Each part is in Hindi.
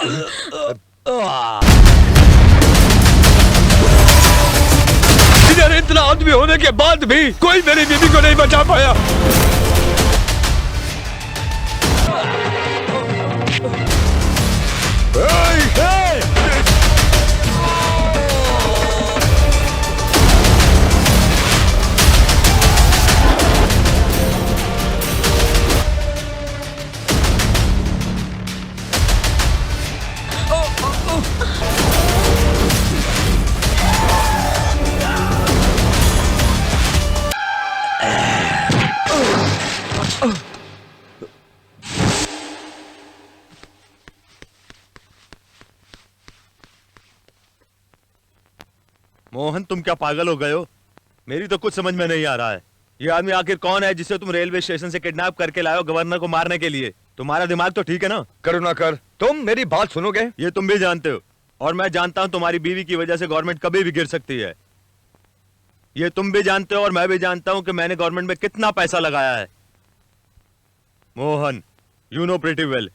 इधर इतना आदमी होने के बाद भी कोई मेरी बीवी को नहीं बचा पाया। मोहन, तुम क्या पागल हो गए हो? मेरी तो कुछ समझ में नहीं आ रहा है। ये आदमी आखिर कौन है जिसे तुम रेलवे स्टेशन से किडनैप करके लाए हो गवर्नर को मारने के लिए? तुम्हारा दिमाग तो ठीक है ना? करुणाकर, तुम मेरी बात सुनोगे? ये तुम भी जानते हो और मैं जानता हूं तुम्हारी बीवी की वजह से गवर्नमेंट कभी भी गिर सकती है। ये तुम भी जानते हो और मैं भी जानता हूं कि मैंने गवर्नमेंट में कितना पैसा लगाया है। Mohan, you know pretty well,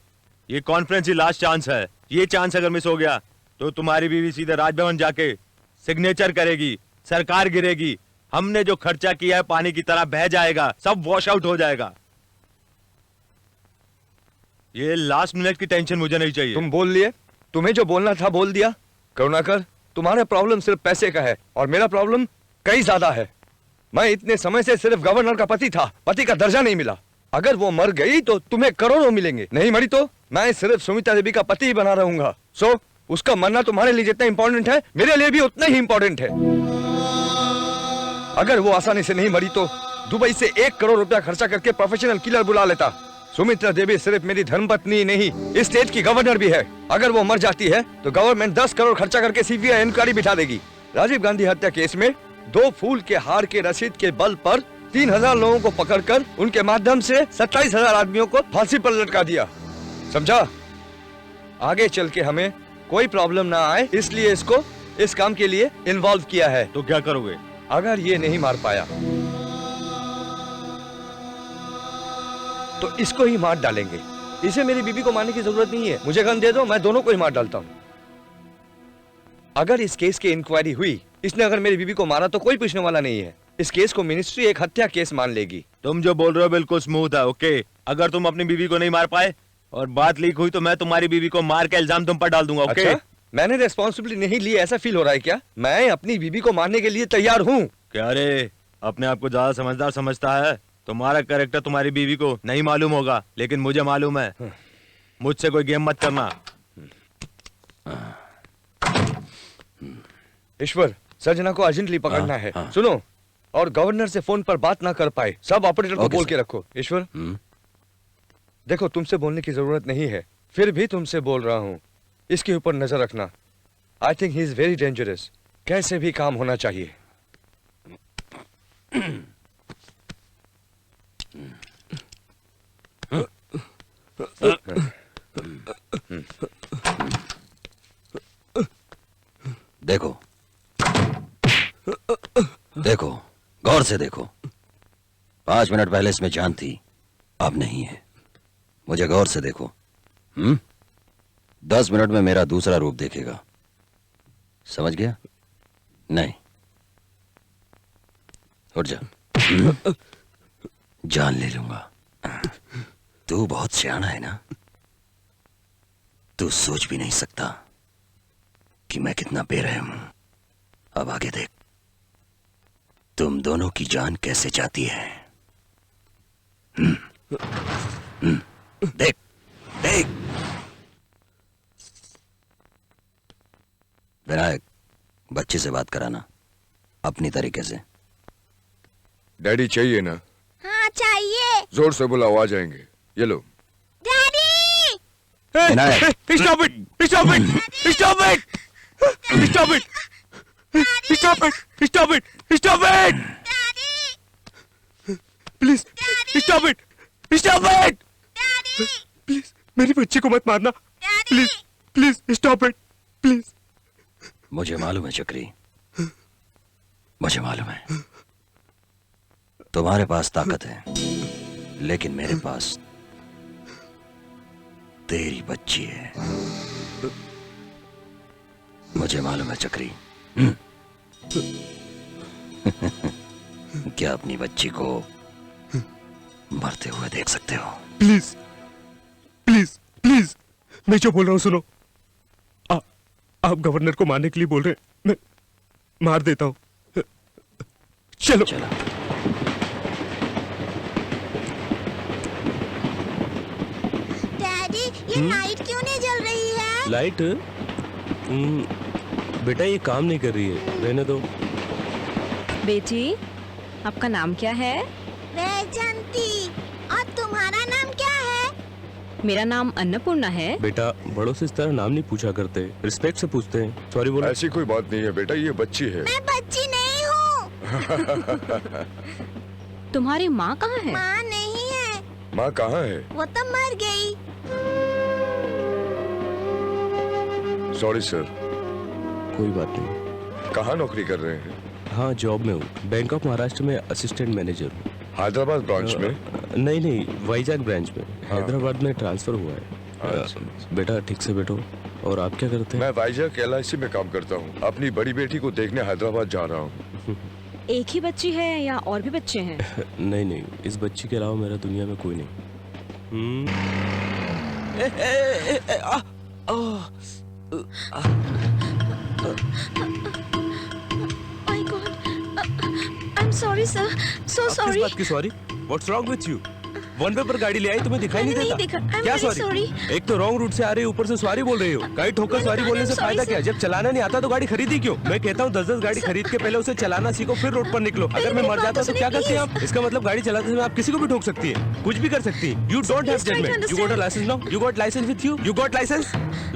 ये कॉन्फ्रेंस ही लास्ट चांस है। ये चांस अगर मिस हो गया तो तुम्हारी बीवी सीधे राजभवन जाके सिग्नेचर करेगी, सरकार गिरेगी, हमने जो खर्चा किया है पानी की तरह बह जाएगा, सब वॉश आउट हो जाएगा। ये लास्ट मिनट की टेंशन मुझे नहीं चाहिए। तुम बोल लिए, तुम्हें जो बोलना था बोल दिया। करुणाकर, तुम्हारा प्रॉब्लम सिर्फ पैसे का है और मेरा प्रॉब्लम कई ज्यादा है। मैं इतने समय से सिर्फ गवर्नर का पति था, पति का दर्जा नहीं मिला। अगर वो मर गई तो तुम्हें करोड़ों मिलेंगे, नहीं मरी तो मैं सिर्फ सुमित्रा देवी का पति ही बना रहूंगा। सो उसका मरना तुम्हारे लिए जितना इंपॉर्टेंट है मेरे लिए भी उतना ही इंपॉर्टेंट है। अगर वो आसानी से नहीं मरी तो दुबई से 1 करोड़ रुपया खर्चा करके प्रोफेशनल किलर बुला लेता। सुमित्रा देवी सिर्फ मेरी धर्मपत्नी नहीं, इस स्टेट की गवर्नर भी है। अगर वो मर जाती है तो गवर्नमेंट 10 करोड़ खर्चा करके सीबीआई इंक्वायरी बिठा देगी। राजीव गांधी हत्या केस में 2 फूल के हार के रसीद के बल पर 3000 लोगों को पकड़कर उनके माध्यम से 27,000 आदमियों को फांसी पर लटका दिया। समझा? आगे चल के हमें कोई प्रॉब्लम ना आए इसलिए इसको इस काम के लिए इन्वॉल्व किया है। तो क्या करोगे? अगर ये नहीं मार पाया तो इसको ही मार डालेंगे। इसे मेरी बीबी को मारने की जरूरत नहीं है, मुझे गन दे दो, मैं दोनों को ही मार डालता हूं। अगर इस केस की इंक्वायरी हुई, इसने अगर मेरी बीबी को मारा तो कोई पूछने वाला नहीं है। इस केस को मिनिस्ट्री एक हत्या केस मान लेगी। तुम जो बोल रहे हो बिल्कुल स्मूथ है। ओके, अगर तुम अपनी बीवी को नहीं मार पाए और बात लीक हुई तो मैं तुम्हारी बीवी को मार के इल्जाम तुम पर डाल दूंगा। ओके? अच्छा? मैंने रिस्पॉन्सिबिलिटी नहीं ली, ऐसा फील हो रहा है क्या? मैं अपनी बीबी को मारने के लिए तैयार हूँ। क्या रे, अपने आप को ज्यादा समझदार समझता है? तुम्हारा कैरेक्टर तुम्हारी बीवी को नहीं मालूम होगा, लेकिन मुझे मालूम है। मुझसे कोई गेम मत करना। ईश्वर, सर्जना को अर्जेंटली पकड़ना है। सुनो, और गवर्नर से फोन पर बात ना कर पाए, सब ऑपरेटर को बोल के रखो। ईश्वर, देखो तुमसे बोलने की जरूरत नहीं है, फिर भी तुमसे बोल रहा हूँ, इसके ऊपर नजर रखना। I think he is very dangerous. कैसे भी काम होना चाहिए। देखो देखो, गौर से देखो। 5 मिनट पहले इसमें जान थी, अब नहीं है। मुझे गौर से देखो। 10 मिनट में मेरा दूसरा रूप देखेगा, समझ गया? नहीं, उठ जा। जान ले लूंगा। तू बहुत सियाना है ना? तू सोच भी नहीं सकता कि मैं कितना बेरहम हूं। अब आगे देख, तुम दोनों की जान कैसे जाती है। देख देख। विनायक, बच्चे से बात कराना अपनी तरीके से। डैडी चाहिए ना? हाँ चाहिए। जोर से बुलाओ, आ जाएंगे। ये लो। Daddy! Vinayak, Stop it! Stop it! Stop it! Stop it! Stop it! Stop it! Stop it! Daddy! Please! Stop it! Stop it! Daddy! Please, मेरी बच्ची को मत मारना। Daddy! Please, please, stop it! Please. मुझे मालूम है चक्री, मुझे मालूम है तुम्हारे पास ताकत है, लेकिन मेरे पास तेरी बच्ची है। मुझे मालूम है चक्री। क्या अपनी बच्ची को मरते हुए देख सकते हो? प्लीज प्लीज प्लीज, मैं जो बोल रहा हूँ सुनो। आप गवर्नर को मारने के लिए बोल रहे हैं, मैं मार देता हूँ। चलो चलो। डैडी, ये लाइट क्यों नहीं जल रही है? लाइट बेटा ये काम नहीं कर रही है, रहने दो। बेटी, आपका नाम क्या है? वैजंती। और तुम्हारा नाम क्या है? मेरा नाम अन्नपूर्णा है। बेटा बड़ों से इस तरह नाम नहीं पूछा करते, रिस्पेक्ट से पूछते हैं। सॉरी बोलो। ऐसी कोई बात नहीं है बेटा, ये बच्ची है। मैं बच्ची नहीं हूँ। तुम्हारी माँ कहाँ है? माँ नहीं है, माँ कहाँ है? वो तो मर गई। Sorry sir. कोई बात नहीं। कहाँ नौकरी कर रहे हैं? हाँ जॉब में हूँ, बैंक ऑफ महाराष्ट्र में असिस्टेंट मैनेजर हूँ। हैदराबाद ब्रांच में? नहीं नहीं, वाइजैक ब्रांच में। हैदराबाद में ट्रांसफर हुआ है। बेटा ठीक से बैठो। और आप क्या करते हैं? मैं वाइजैक LIC में काम करता हूँ। अपनी बड़ी बेटी को देखने हैदराबाद जा रहा हूँ। एक ही बच्ची है या और भी बच्चे हैं? नहीं नहीं, इस बच्ची के अलावा मेरा दुनिया में कोई नहीं। My God, I'm sorry sir, so किस sorry. बात की sorry? What's wrong with you? One way पर गाड़ी ले आई, तुम्हें दिखाई नहीं मैंने देता? नहीं देखा। I'm क्या very सॉरी? sorry. एक तो रॉन्ग रूट से आ रही हो, ऊपर से सॉरी बोल रही हो। गाड़ी ठोकर सॉरी बोलने से I'm sorry, फायदा sir. क्या? जब चलाना नहीं आता तो गाड़ी खरीदी क्यों? मैं कहता हूँ 10-10 गाड़ी खरीद के पहले उसे चलाना सीखो, फिर रोड पर निकलो। अगर मैं मेरी मर बात जाता तो तो क्या सुनिए, करते हैं आप? इसका मतलब गाड़ी चलाते समय आप किसी को भी ठोक सकती है, कुछ भी कर सकती है। You don't have Please try to judgment. You got a license now? You got license with you? You got license?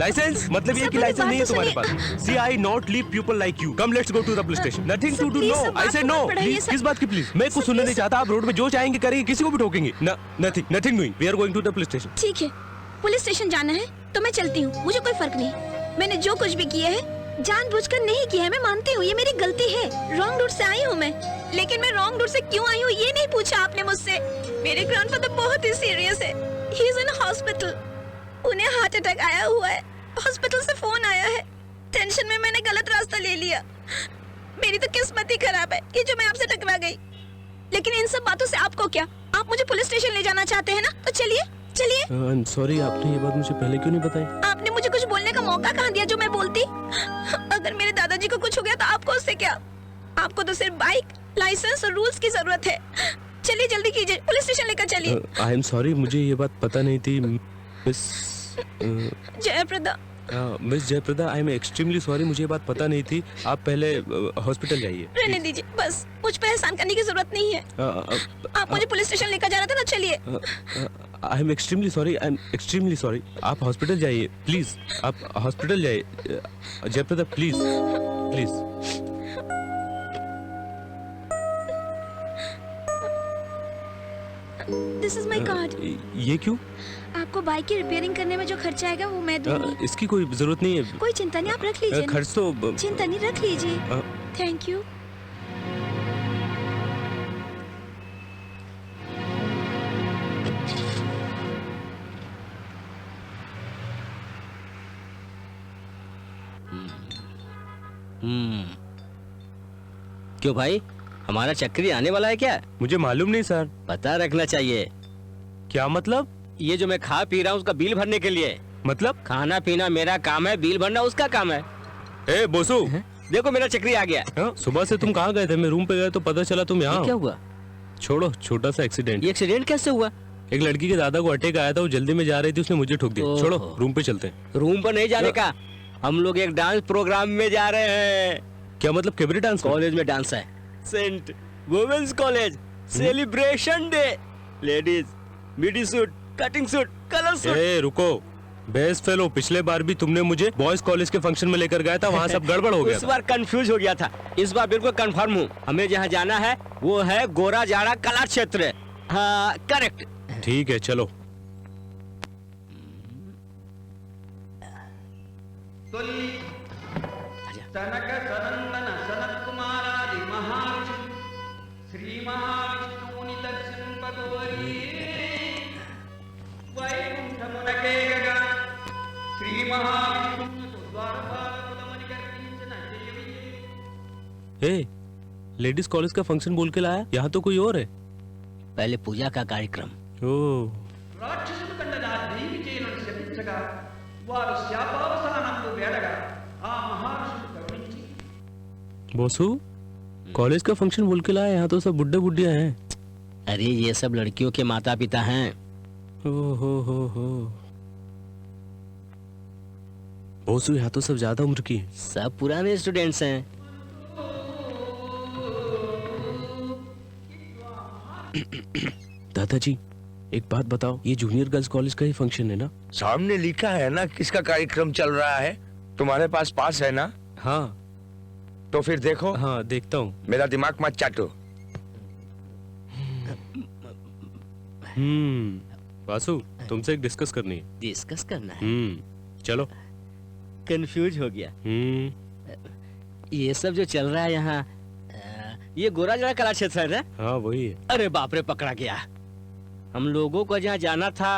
License? मतलब ये Sir, कि मेरी लाइसेंस बात नहीं है तो तुम्हारे सुनिए। पास। See, I not leave people like you. Come, let's go to the police station. Nothing Sir, to do. please, No, sir, I बात said तो no. मत बढ़ाइए, Please, sir. किस बात की प्लीज? मैं कुछ सुनने नहीं चाहता। आप रोड में जो चाहेंगे करेंगे, किसी को भी ठोकेंगे। Nothing doing. We are going to the police station. ठीक है, पुलिस स्टेशन जाना है तो मैं चलती हूँ, मुझे कोई फर्क नहीं। मैंने जो कुछ भी किया है जानबूझकर नहीं किया है, मैं मानती हूँ ये मेरी गलती है। रॉन्ग रूट से आई हूँ मैं, लेकिन मैं रॉन्ग रूट से क्यों आई हूँ ये नहीं पूछा आपने मुझसे। मेरे ग्रैंडफादर बहुत ही सीरियस है, ही इज इन हॉस्पिटल। उन्हें हार्ट अटैक आया हुआ है, हॉस्पिटल से फोन आया है। टेंशन में मैंने गलत रास्ता ले लिया। मेरी तो किस्मत ही खराब है कि जो मैं आपसे टकरा गई। लेकिन इन सब बातों से आपको क्या? आप मुझे पुलिस स्टेशन ले जाना चाहते हैं ना, तो चलिए चलिए। I'm sorry, आपने ये बात मुझे पहले क्यों नहीं बताई? आपने मुझे कुछ बोलने का मौका कहाँ दिया जो मैं बोलती? अगर मेरे दादाजी को कुछ हो गया तो आपको उससे क्या? आपको तो सिर्फ बाइक, लाइसेंस और रूल्स की जरूरत है। चलिए जल्दी कीजिए, पुलिस स्टेशन लेकर चलिए। आई एम सॉरी, मुझे ये बात पता नहीं थी miss Jaya Prada. Miss Jaya Prada, I am extremely sorry, मुझे ये बात पता नहीं थी। आप पहले हॉस्पिटल जाइए। रहने दीजिए, बस मुझ पर एहसान करने की जरूरत नहीं है। आप मुझे पुलिस स्टेशन लेकर जा रहे थे ना, चलिए। I am extremely sorry, I am extremely sorry. आप हॉस्पिटल जाइए प्लीज, आप हॉस्पिटल जाइए। Jaya Prada please please. This is my card. ये क्यों? आपको बाइक की रिपेयरिंग करने में जो खर्चा आएगा वो मैं दूंगी। इसकी कोई जरूरत नहीं है। कोई चिंता नहीं, आप रख लीजिए। खर्च तो चिंता नहीं, रख लीजिए। Thank you. क्यों भाई, हमारा चक्री आने वाला है क्या? मुझे मालूम नहीं सर। पता रखना चाहिए। क्या मतलब? ये जो मैं खा पी रहा हूँ उसका बिल भरने के लिए। मतलब? खाना पीना मेरा काम है, बिल भरना उसका काम है। ए बोसू, देखो मेरा चक्री आ गया। हाँ? सुबह से तुम कहाँ गए थे? मैं रूम पे गया तो पता चला तुम यहाँ ये हो। क्या हुआ? छोड़ो, छोटा सा एक्सीडेंट। ये एक्सीडेंट कैसे हुआ? एक लड़की के दादा को अटैक आया था, वो जल्दी में जा रही थी, उसने मुझे ठोक दिया। ओहो। छोड़ो, रूम पे चलते हैं। रूम पर नहीं जाने का, हम लोग एक डांस प्रोग्राम में जा रहे हैं। क्या मतलब? Cabaret dance? कॉलेज में डांस है, saint women's college, celebration day. Ladies midi suit, cutting suit, colour suit. ए रुको, बेस्ट फेलो, पिछले बार भी तुमने मुझे बॉयज कॉलेज के फंक्शन में लेकर गया था, वहाँ सब गड़बड़ हो गया उस था। बार कंफ्यूज हो गया था, इस बार बिल्कुल कंफर्म हूँ। हमें जहाँ जाना है वो है गोरा जाड़ा कला क्षेत्र। हाँ करेक्ट। ठीक है चलो। सनक सनंदन सनत कुमारादि महाऋषि श्री महाविष्णुनि दर्शन पगोरी वैकुंठ मुनके गगा श्री महाविष्णु ए, लेडीज कॉलेज का फंक्शन बोल के लाया, यहाँ तो कोई और है। पहले पूजा का कार्यक्रम। ओह, రాక్షసుడు కండగా దేవి చేయలను శపించగా వారు శాపావసానందు వేడగా ఆ మహర్షుడు కరుణించి बोसू कॉलेज का फंक्शन बोल के लाया, यहाँ तो सब बुड्ढे बुड्ढिया हैं। अरे ये सब लड़कियों के माता पिता हैं। हो बोसू, यहाँ तो सब ज्यादा उम्र की हैं। सब पुराने स्टूडेंट्स हैं। दादाजी एक बात बताओ, ये जूनियर गर्ल्स कॉलेज का ही फंक्शन है ना? सामने लिखा है ना किसका कार्यक्रम चल रहा है। तुम्हारे पास पास है ना? हाँ तो फिर देखो। हाँ देखता हूँ। मेरा दिमाग मत चाटो। वासु, तुमसे एक डिस्कस करनी है। डिस्कस करना है? चलो। कंफ्यूज हो गया। ये सब जो चल रहा है यहाँ, ये गोराजड़ा कला क्षेत्र है ना? हाँ वही है। अरे बाप रे, पकड़ा गया। हम लोगों को जहाँ जाना था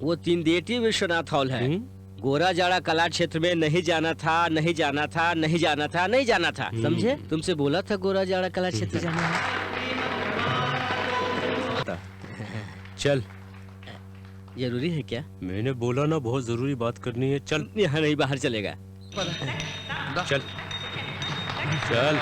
वो तीनदेटी विश्वनाथ हॉल है। गोराजाड़ा कला क्षेत्र में नहीं जाना था, नहीं जाना था, नहीं जाना था, नहीं जाना था, समझे? तुमसे बोला था गोराजाड़ा कला क्षेत्र जाना है। चल। जरूरी है क्या? मैंने बोला ना, बहुत जरूरी बात करनी है। चल। यहाँ नहीं, बाहर चलेगा। चल चल।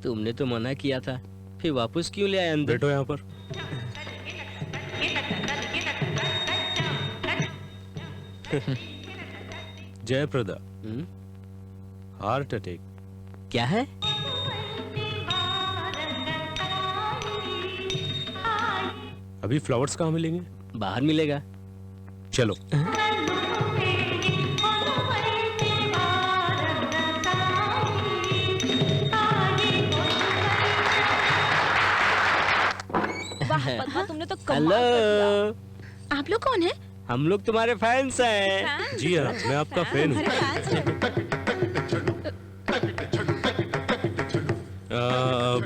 तुमने तो मना किया था, फिर वापस क्यों ले आए अंदर? बैठो यहाँ पर। Jaya Prada, heart attack. क्या है? अभी फ्लावर्स कहाँ मिलेंगे? बाहर मिलेगा। चलो। वाह पद्मा, तुमने तो कमाल कर दिया। हेलो, आप लोग कौन हैं? हम लोग तुम्हारे फैंस हैं। जी हाँ, मैं आपका फैन हूँ।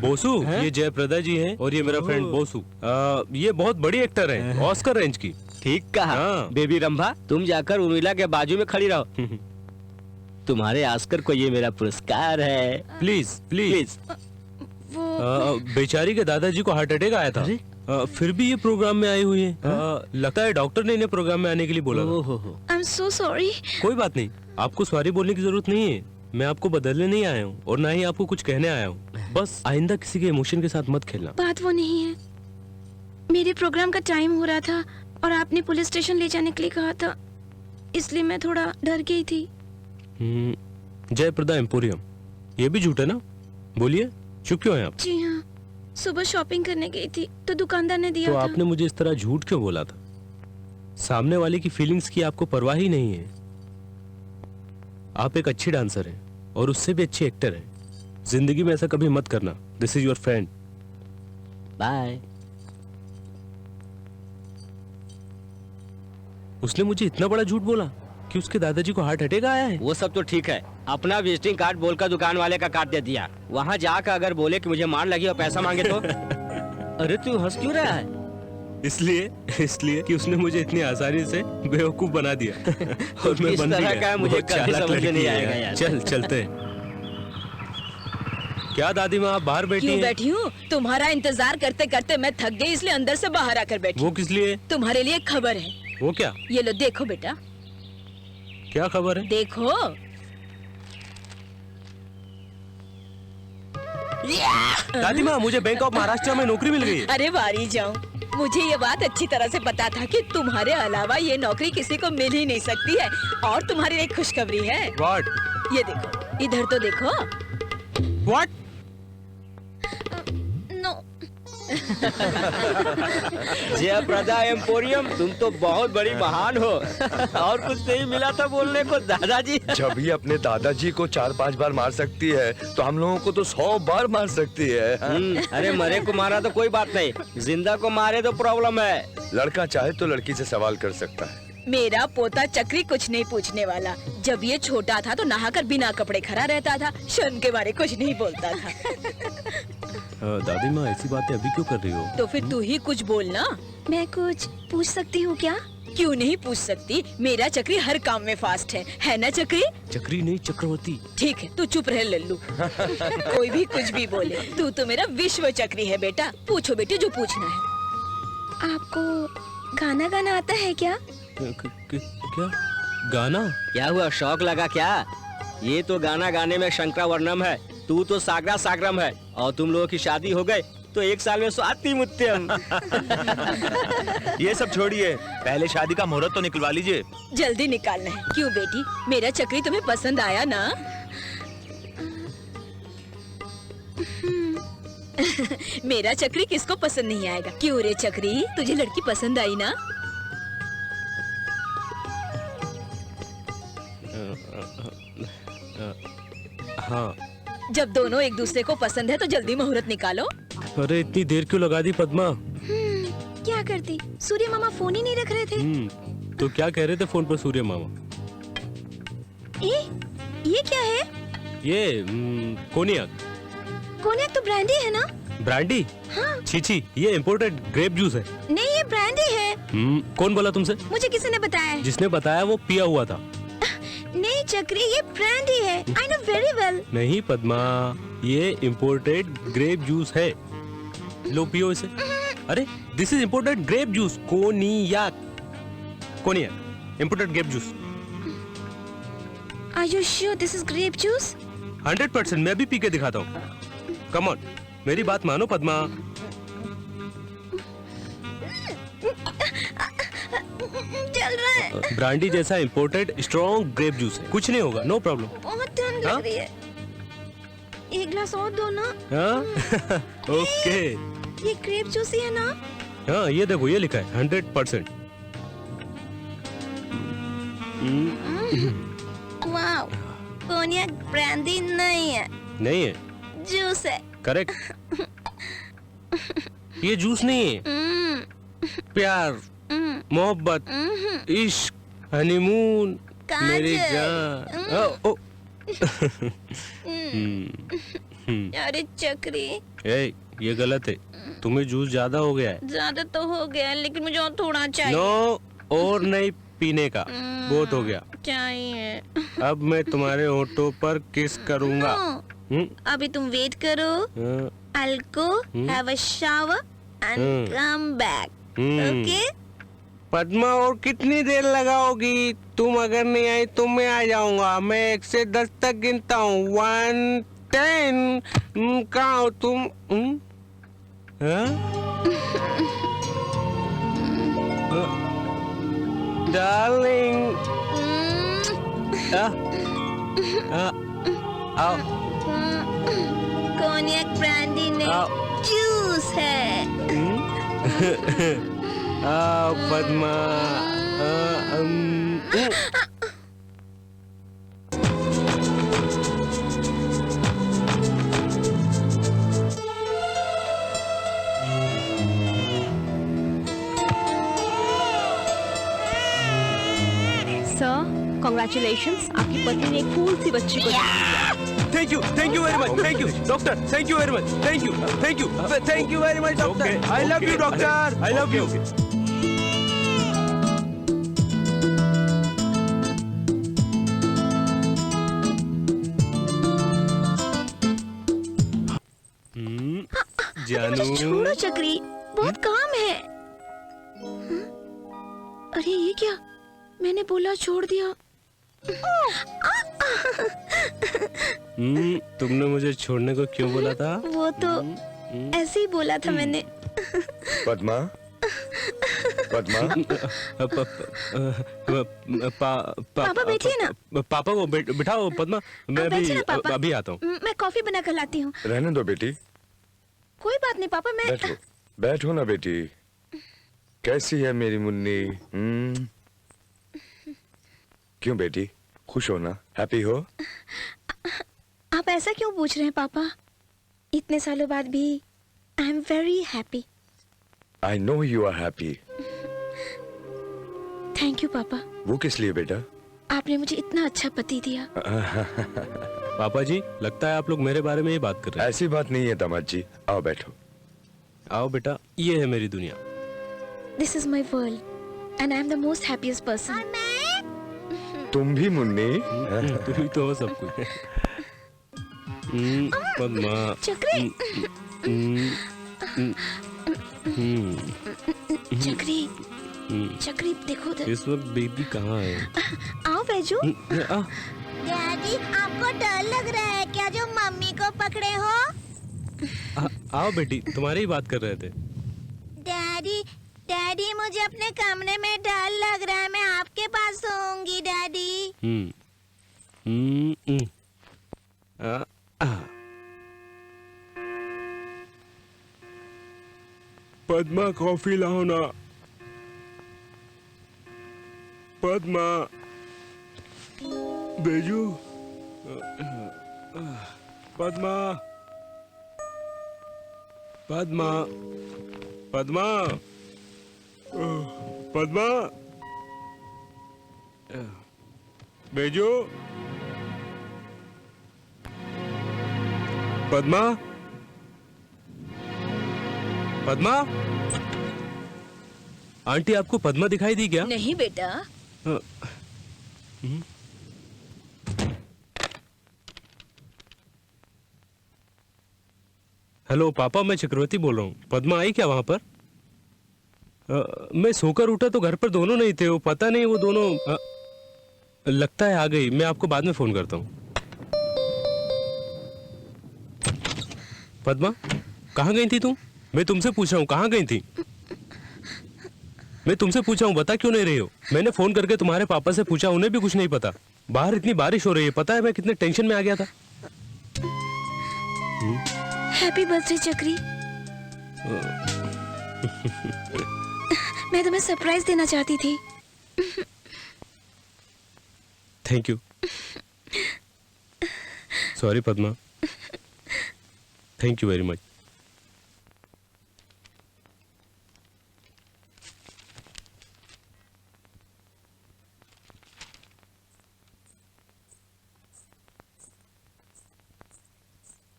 बोसू, ये जयप्रदा जी हैं और ये मेरा फ्रेंड बोसू। ये बहुत बड़ी एक्टर हैं, ऑस्कर रेंज की। ठीक कहा। हाँ। बेबी रंभा, तुम जाकर उर्मिला के बाजू में खड़ी रहो। तुम्हारे ऑस्कर को ये मेरा पुरस्कार है। Please please. बेचारी के दादाजी को हार्ट अटैक आया था। फिर भी ये प्रोग्राम में आई हुई है। लगता है डॉक्टर ने इन्हें प्रोग्राम में आने के लिए बोला था। I am so sorry. कोई बात नहीं, आपको सॉरी बोलने की जरूरत नहीं है। मैं आपको बदलने नहीं आया हूँ और ना ही आपको कुछ कहने आया हूँ। बस आइंदा किसी के इमोशन के साथ मत खेलना। बात वो नहीं है, मेरे प्रोग्राम का टाइम हो रहा था और आपने पुलिस स्टेशन ले जाने के लिए कहा था, इसलिए मैं थोड़ा डर गई थी। जयप्रदा एम्पोरियम, ये भी झूठ है ना? बोलिए, चुप क्यों हैं आप? जी हाँ, सुबह शॉपिंग करने गई थी तो दुकानदार ने दिया तो था। आपने मुझे इस तरह झूठ क्यों बोला था? सामने वाले की फीलिंग्स की आपको परवाह ही नहीं है। आप एक अच्छी डांसर हैं और उससे भी अच्छी एक्टर हैं। जिंदगी में ऐसा कभी मत करना। This is your friend. Bye. उसने मुझे इतना बड़ा झूठ बोला कि उसके दादाजी को हार्ट अटैक आया है। वो सब तो ठीक है, अपना विजिटिंग कार्ड बोलकर दुकान वाले का काट दे दिया। वहाँ जाकर अगर बोले कि मुझे मार लगी और पैसा मांगे तो? अरे तू हंस क्यों रहा है? इसलिए कि उसने मुझे इतनी आसानी से बेवकूफ बना दिया और मैं इस बन भी तरह गया। का मुझे बहुत कभी चालाक समझ में लड़की नहीं है आएगा यार। यार। चल चलते हैं। क्या दादी माँ, आप बाहर बैठी क्यों हैं? बैठी हूँ? तुम्हारा इंतजार करते करते मैं थक गई, इसलिए अंदर से बाहर आकर बैठी। वो किस लिए? तुम्हारे लिए खबर है। वो क्या? ये लो देखो बेटा। क्या खबर है? देखो। दादी माँ, मुझे बैंक ऑफ महाराष्ट्र में नौकरी मिल गई है। अरे वारी जाऊं, मुझे ये बात अच्छी तरह से पता था कि तुम्हारे अलावा ये नौकरी किसी को मिल ही नहीं सकती है। और तुम्हारी एक खुशखबरी है। What? ये देखो, इधर तो देखो। What? नो। जयप्रदा एम्पोरियम, तुम तो बहुत बड़ी महान हो। और कुछ नहीं मिला था बोलने को दादाजी? जब ये अपने दादाजी को 4-5 बार मार सकती है तो हम लोगों को तो 100 बार मार सकती है। अरे मरे को मारा तो कोई बात नहीं, जिंदा को मारे तो प्रॉब्लम है। लड़का चाहे तो लड़की से सवाल कर सकता है। मेरा पोता चक्री कुछ नहीं पूछने वाला। जब ये छोटा था तो नहाकर बिना कपड़े खड़ा रहता था, शर्म के बारे कुछ नहीं बोलता था। दादी माँ ऐसी बातें अभी क्यों कर रही हो? तो फिर तू ही कुछ बोल ना। मैं कुछ पूछ सकती हूँ क्या? क्यों नहीं पूछ सकती? मेरा चक्री हर काम में फास्ट है ना चक्री? चक्री नहीं, चक्रवर्ती। ठीक है, तू चुप रह लल्लू। कोई भी कुछ भी बोले, तू तो मेरा विश्व चक्री है बेटा। पूछो बेटे जो पूछना है। आपको गाना गाना आता है क्या? क्या गाना? क्या हुआ, शौक लगा क्या? ये तो गाना गाने में शंकरावर्णम है, तू तो सागरा सागरम है। और तुम लोगों की शादी हो गए तो 1 साल में स्वाति मुत्यम। ये सब छोड़िए, पहले शादी का मुहूर्त तो निकलवा लीजिए। जल्दी निकालना है। क्यों बेटी, मेरा चक्री तुम्हें पसंद आया ना? मेरा चक्री किसको पसंद नहीं आएगा? क्यों रे चक्री, तुझे लड़की पसंद आई ना? हाँ। जब दोनों एक दूसरे को पसंद है तो जल्दी मुहूर्त निकालो। अरे इतनी देर क्यों लगा दी पद्मा? क्या करती? सूर्य मामा फोन ही नहीं रख रहे थे। तो क्या कह रहे थे फोन पर सूर्य मामा? ये क्या है? ये कोनियाक। कोनियाक तो ब्रांडी है ना? ब्रांडी? हाँ। छी, ये इम्पोर्टेड ग्रेप जूस है। नहीं, ये ब्रांडी है। कौन बोला तुमसे? मुझे किसी ने बताया है। जिसने बताया वो पिया हुआ था। नहीं चक्री, ये ब्रांडी है। I know very well. नहीं पद्मा, ये इम्पोर्टेड ग्रेप जूस है। लो पियो इसे। अरे this is imported grape juice, cognac. Cognac imported grape juice. Are you sure this is grape juice? 100%। मैं भी पी के दिखाता हूँ। कम ऑन, मेरी बात मानो पद्मा। चल रहा है। ब्रांडी जैसा इम्पोर्टेड स्ट्रॉन्ग ग्रेप जूस है, कुछ नहीं होगा, नो प्रॉब्लम। बहुत ठंड लग रही है। एक ग्लास और दो ना। हाँ ओके। ये ग्रेप जूस ही है ना? हाँ ये देखो, ये लिखा है 100%। वाओ, कोनियाक ब्रांडी नहीं है, नहीं है, जूस है। करेक्ट। ये जूस नहीं है, प्यार, मोहब्बत, इश्क, हनीमून, मेरी जान। ओ, अरे चक्री, ये गलत है। तुम्हें जूस ज्यादा हो गया है। ज्यादा तो हो गया है, लेकिन मुझे और थोड़ा चाहिए। नो, और नहीं पीने का, बहुत हो गया। चाहिए। अब मैं तुम्हारे होठों पर किस करूंगा। अभी तुम वेट करो। I'll go have a shower and come back. Okay? Padma, और कितनी देर लगाओगी? तुम अगर नहीं आई तो मैं आ जाऊंगा। मैं 1 से 10 तक गिनता हूँ। 1, 10। कहाँ हो तुम? डार्लिंग। आओ। कोनियाक ब्रांडी नहीं, जूस है। पद्मा। सर, कॉन्ग्रेचुलेशंस, आपकी पत्नी ने एक फूल सी बच्ची को thank you very much. Thank you doctor, thank you very much. Thank you very much doctor. I love you doctor, I love you. जानू, छोड़ो चक्री, बहुत काम है। अरे ये क्या, मैंने बोला छोड़ दिया। तुमने मुझे छोड़ने को क्यों बोला था? वो तो ऐसे ही बोला था मैंने। पद्मा, पद्मा, पापा बैठिए ना। पापा को बिठाओ पद्मा, मैं अभी आता हूँ। मैं कॉफी बना कर लाती हूँ। रहने दो बेटी। कोई बात नहीं पापा, मैं बैठो, बैठो ना बेटी। कैसी है मेरी मुन्नी? क्यों बेटी, खुश हो ना? हैप्पी हो? आप ऐसा क्यों पूछ रहे हैं पापा? इतने सालों बाद भी I am very happy. I know you are happy. Thank you पापा। वो किस लिए बेटा? आपने मुझे इतना अच्छा पति दिया। पापा जी, लगता है आप लोग मेरे बारे में ही बात कर रहे हैं। ऐसी बात नहीं है दामाद जी, आओ बैठो। आओ बेटा, ये है मेरी दुनिया। This is my world and I am the most happiest person. तुम भी मुन्नी। तुम ही तो हो सब कुछ। पद्मा। चक्री। चक्री। चक्री देखो उधर। इस वक्त बेबी कहाँ है? आओ बैजू। डैडी आपको डर लग रहा है क्या जो मम्मी को पकड़े हो? आओ बेटी, तुम्हारी ही बात कर रहे थे। डैडी डैडी मुझे अपने कमरे में डर लग रहा है, मैं आपके पास सोऊंगी डैडी। पद्मा कॉफी लाओ ना। पद्मा। बेजू। पद्मा। पद्मा। पद्मा। पद्मा। बेजू। पद्मा। पद्मा। आंटी, आपको पद्मा दिखाई दी क्या? नहीं बेटा। हेलो पापा, मैं चक्रवर्ती बोल रहा हूँ। पद्मा आई क्या वहां पर? मैं सोकर उठा तो घर पर दोनों नहीं थे। वो पता नहीं, वो दोनों लगता है आ गई। मैं आपको बाद में फोन करता हूँ। पद्मा, कहाँ गई थी तुम? मैं तुमसे पूछ रहा हूँ, कहाँ गई थी? मैं तुमसे पूछा हूँ, बता क्यों नहीं रही हो? मैंने फोन करके तुम्हारे पापा से पूछा, उन्हें भी कुछ नहीं पता। बाहर इतनी बारिश हो रही है, पता है मैं कितने टेंशन में आ गया था। हैप्पी बर्थडे चक्री। मैं तुम्हें सरप्राइज देना चाहती थी। Thank you. Sorry Padma. Thank you very much.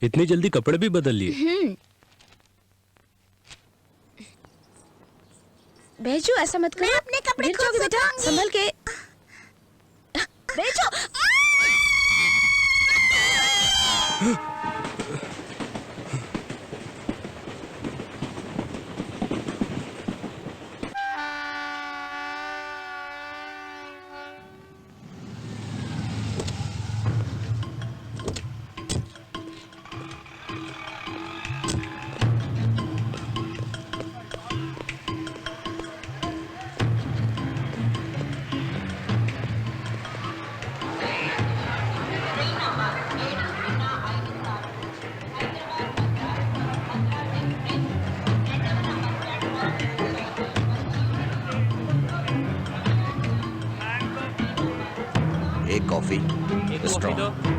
इतनी जल्दी कपड़े भी बदल लिए? बेजू ऐसा मत करो। मैं अपने कपड़े गिर खुद जाओगे बेटा, सुखाऊंगी। संभल के। बेजू। एक कॉफी स्ट्रॉन्ग।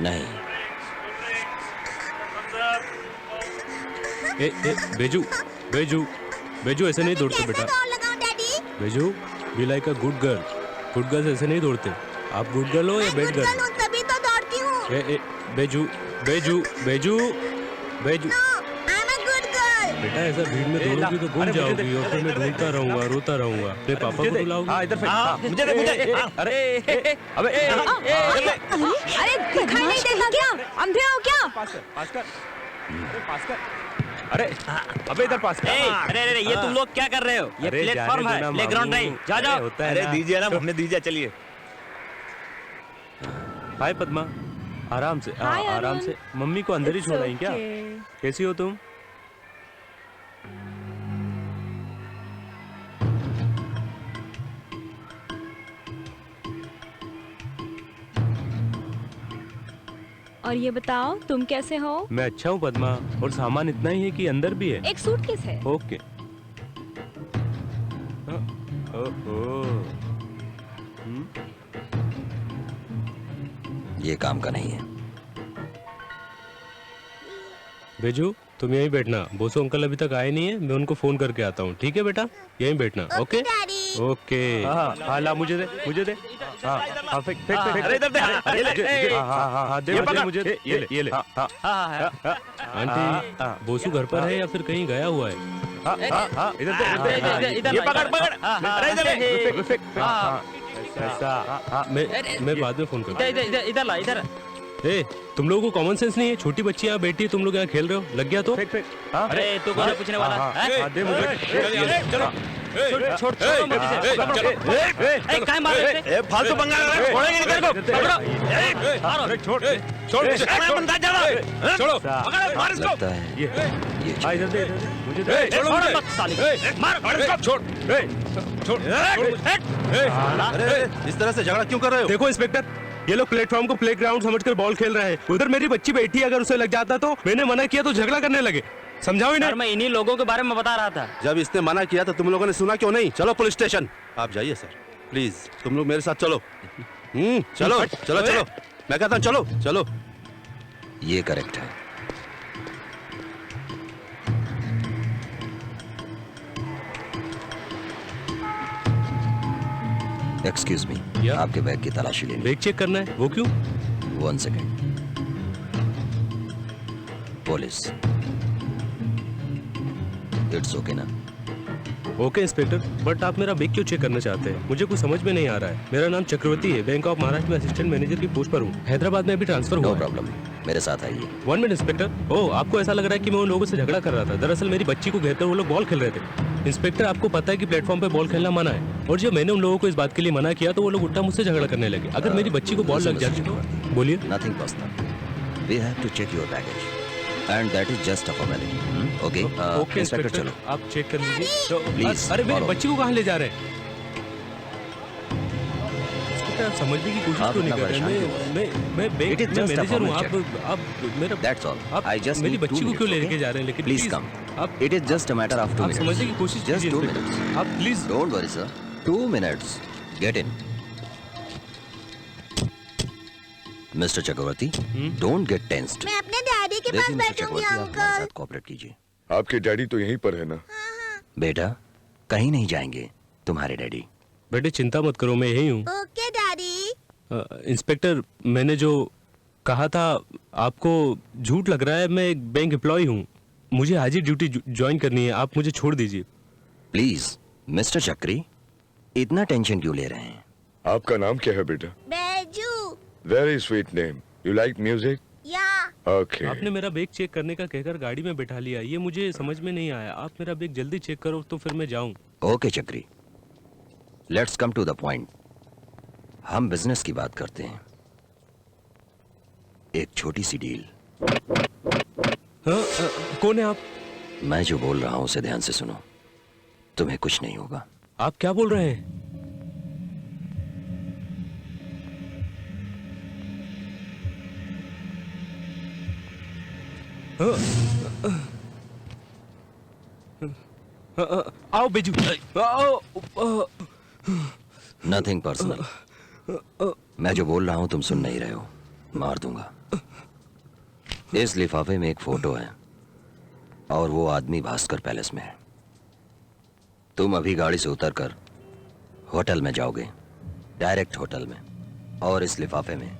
नहीं। बेजू, बेजू, बेजू ऐसे नहीं दौड़ते बेटा। दौड़ लगाऊं daddy? Beju, be like a good girl. Good girl ऐसे नहीं दौड़ते। आप गुड गर्ल हो या बैड गर्ल? तभी तो दौड़ती हूँ। Beju, Beju Beju Beju I am a good girl. बेटा ऐसा भीड़ में दौड़ोगी तो गुम जाओगी और फिर मैं ढूंढता रहूंगा रोता रहूंगा। अपने पापा को बुलाओगी। हाँ इधर फेंक। मुझे दे। अरे अबे अरे दिखाई नहीं देता क्या? अंधे हो क्या? पास कर। अरे पास कर। अरे अबे इधर पास कर। अरे ये तुम लोग क्या कर रहे हो? ये प्लेटफॉर्म है, प्लेग्राउंड नहीं। जाओ। अरे दीजिए ना, हमने दीजिए, चलिए। हाय पद्मा, आराम से आराम से। मम्मी को अंदर ही छोड़ आई क्या? कैसी हो तुम? और ये बताओ तुम कैसे हो? मैं अच्छा हूँ पद्मा, और सामान इतना ही है कि अंदर भी है। एक सूटकेस है। ओके। ओहो। ये काम का नहीं है। बेजू तुम यहीं बैठना, बोसो अंकल अभी तक आए नहीं है, मैं उनको फोन करके आता हूँ। ठीक है बेटा, यहीं बैठना। Okay okay. हाँ ला मुझे दे। हाँ फेंक। अरे इधर दे। हाँ दे मुझे। ये ले। आंटी बोसू घर पर है या फिर कहीं गया हुआ है? इधर दे। ये पकड़। अरे इधर फेंक। ऐसा मैं बाद में फोन करूँगा। इधर ला, इधर। ए, तुम लोगों को कॉमन सेंस नहीं है? छोटी बच्ची यहाँ बैठी है, तुम लोग यहाँ खेल रहे हो, लग गया तो? अरे तू कौन है पूछने वाला? दे मुझे। छोड़ काय मार रहे थे? फालतू पंगा लगा रहा है, छोड़ेंगे नहीं तेरे को। छोड़ बंदा जा रहा है। छोड़ो, पकड़ मार इसको। लगता है ये इधर दे, मुझे दे। छोड़ो मत साले। मार इसको। छोड़। अरे इस तरह से झगड़ा क्यों कर रहे हो? देखो इंस्पेक्टर, ये लोग प्लेटफॉर्म को प्लेग्राउंड समझकर बॉल खेल रहे हैं। उधर मेरी बच्ची बैठी है, अगर उसे लग जाता तो मैंने मना किया तो झगड़ा करने लगे। समझाओ इन्हें। मैं इन्हीं लोगों के बारे में बता रहा था। जब इसने मना किया तो तुम लोगों ने सुना क्यों नहीं? चलो पुलिस स्टेशन। आप जाइए सर, प्लीज तुम लोग मेरे साथ चलो। चलो। मैं कहता हूँ चलो। ये करेक्ट है। एक्सक्यूज मी, आपके बैग की तलाशी लेनी। बैग चेक करना है, वो क्यों? 1 सेकेंड। पुलिस, इट्स ओके ना? ओके इंस्पेक्टर, बट आप मेरा बैग क्यों चेक करना चाहते हैं? मुझे कुछ समझ में नहीं आ रहा है। मेरा नाम चक्रवर्ती है, बैंक ऑफ महाराष्ट्र में असिस्टेंट मैनेजर की पोस्ट पर हूँ। हैदराबाद में अभी ट्रांसफर हुआ। नो प्रॉब्लम, मेरे साथ आइए। 1 मिनट इंस्पेक्टर। ओह, आपको ऐसा लग रहा है कि मैं उन लोगों से झगड़ा कर रहा था। दरअसल मेरी बच्ची को घेरकर वो लोग बॉल खेल रहे थे। इंस्पेक्टर, आपको पता है कि प्लेटफॉर्म पे बॉल खेलना मना है, और जब मैंने उन लोगों को इस बात के लिए मना किया तो वो लोग उल्टा मुझसे झगड़ा करने लगे। अगर मेरी बच्ची को बॉल लग जाती तो? बोलिए। Nothing personal, we have to check your baggage and that is just a formality. Okay okay inspector, चलो आप चेक कर लीजिए। प्लीज। अरे मेरी बच्ची को कहाँ ले जा रहे हैं? आप समझने की कोशिश क्यों नहीं कर रहे? मैं बैंक में मैनेजर हूँ। आप मेरा दैट्स ऑल। आई जस्ट मेरी बच्ची को क्यों लेके जा रहे हैं? लेकिन प्लीज कम। आप it is just a matter of 2 आप मिनट्स। समझने की कोशिश जस्ट कीजिए 2 इंस्पेक्टर। मिनट्स। आप please don't worry sir, 2 minutes. Get in. Mister Chakravarty, don't get tensed. मैं अपने डैडी के पास देखिए मिस्टर बैठूंगी चक्रवर्ती, आप हमारे अंकल। साथ कोऑपरेट कीजिए। आपके डैडी तो यहीं पर है ना? बेटा, कहीं नहीं जाएंगे तुम्हारे डैडी। बेटे चिंता मत करो, मैं यही हूँ। Okay daddy. इंस्पेक्टर, मैंने जो कहा था आपको झूठ लग रहा है। मैं एक बैंक एम्प्लॉय हूँ, मुझे आज ही ड्यूटी ज्वाइन करनी है। आप मुझे छोड़ दीजिए प्लीज। मिस्टर चक्री, इतना टेंशन क्यों ले रहे हैं? आपका नाम क्या है बेटा? Baiju. Very sweet name. You like music? या। ओके। आपने मेरा बैग चेक करने का कहकर गाड़ी में बैठा लिया, ये मुझे समझ में नहीं आया। आप मेरा बैग जल्दी चेक करो तो फिर मैं जाऊं। Okay Chakri, let's come to the point. हम बिजनेस की बात करते हैं। एक छोटी सी डील। कौन है आप? मैं जो बोल रहा हूं उसे ध्यान से सुनो, तुम्हें कुछ नहीं होगा। आप क्या बोल रहे हैं? आओ बेजू। Nothing personal. मैं जो बोल रहा हूं तुम सुन नहीं रहे हो, मार दूंगा। इस लिफाफे में एक फोटो है और वो आदमी भास्कर पैलेस में है। तुम अभी गाड़ी से उतरकर होटल में जाओगे, डायरेक्ट होटल में, और इस लिफाफे में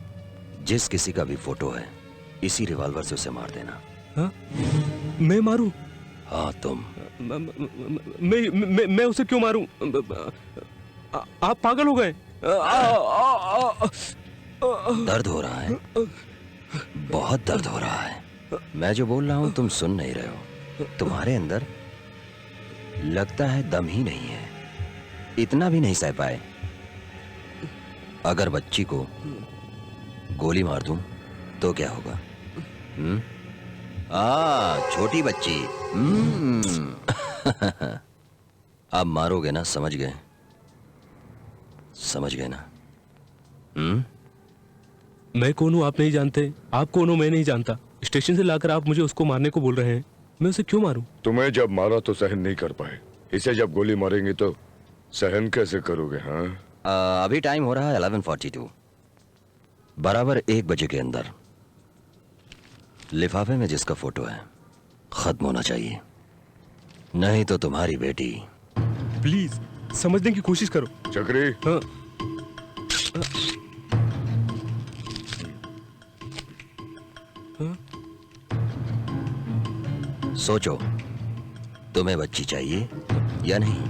जिस किसी का भी फोटो है इसी रिवॉल्वर से उसे मार देना। हाँ? मैं मारूं? हाँ तुम। मैं उसे क्यों मारूं? आप पागल हो गए? दर्द हो रहा है, बहुत दर्द हो रहा है। मैं जो बोल रहा हूं तुम सुन नहीं रहे हो। तुम्हारे अंदर लगता है दम ही नहीं है, इतना भी नहीं सह पाए। अगर बच्ची को गोली मार दूं तो क्या होगा? छोटी बच्ची। आप मारोगे ना? समझ गए? समझ गए ना? मैं कौन हूं आप नहीं जानते, आप कौन हो मैं नहीं जानता। स्टेशन से लाकर आप मुझे उसको मारने को बोल रहे हैं, मैं उसे क्यों मारूं? तुम्हें जब मारा तो सहन नहीं कर पाए, इसे जब गोली मारेंगे तो सहन कैसे करोगे? हाँ, अभी टाइम हो रहा है 11:42। बराबर 1 बजे के अंदर लिफाफे में जिसका फोटो है खत्म होना चाहिए, नहीं तो तुम्हारी बेटी। प्लीज समझने की कोशिश करो। चक्री। हाँ। सोचो, तुम्हें बच्ची चाहिए या नहीं?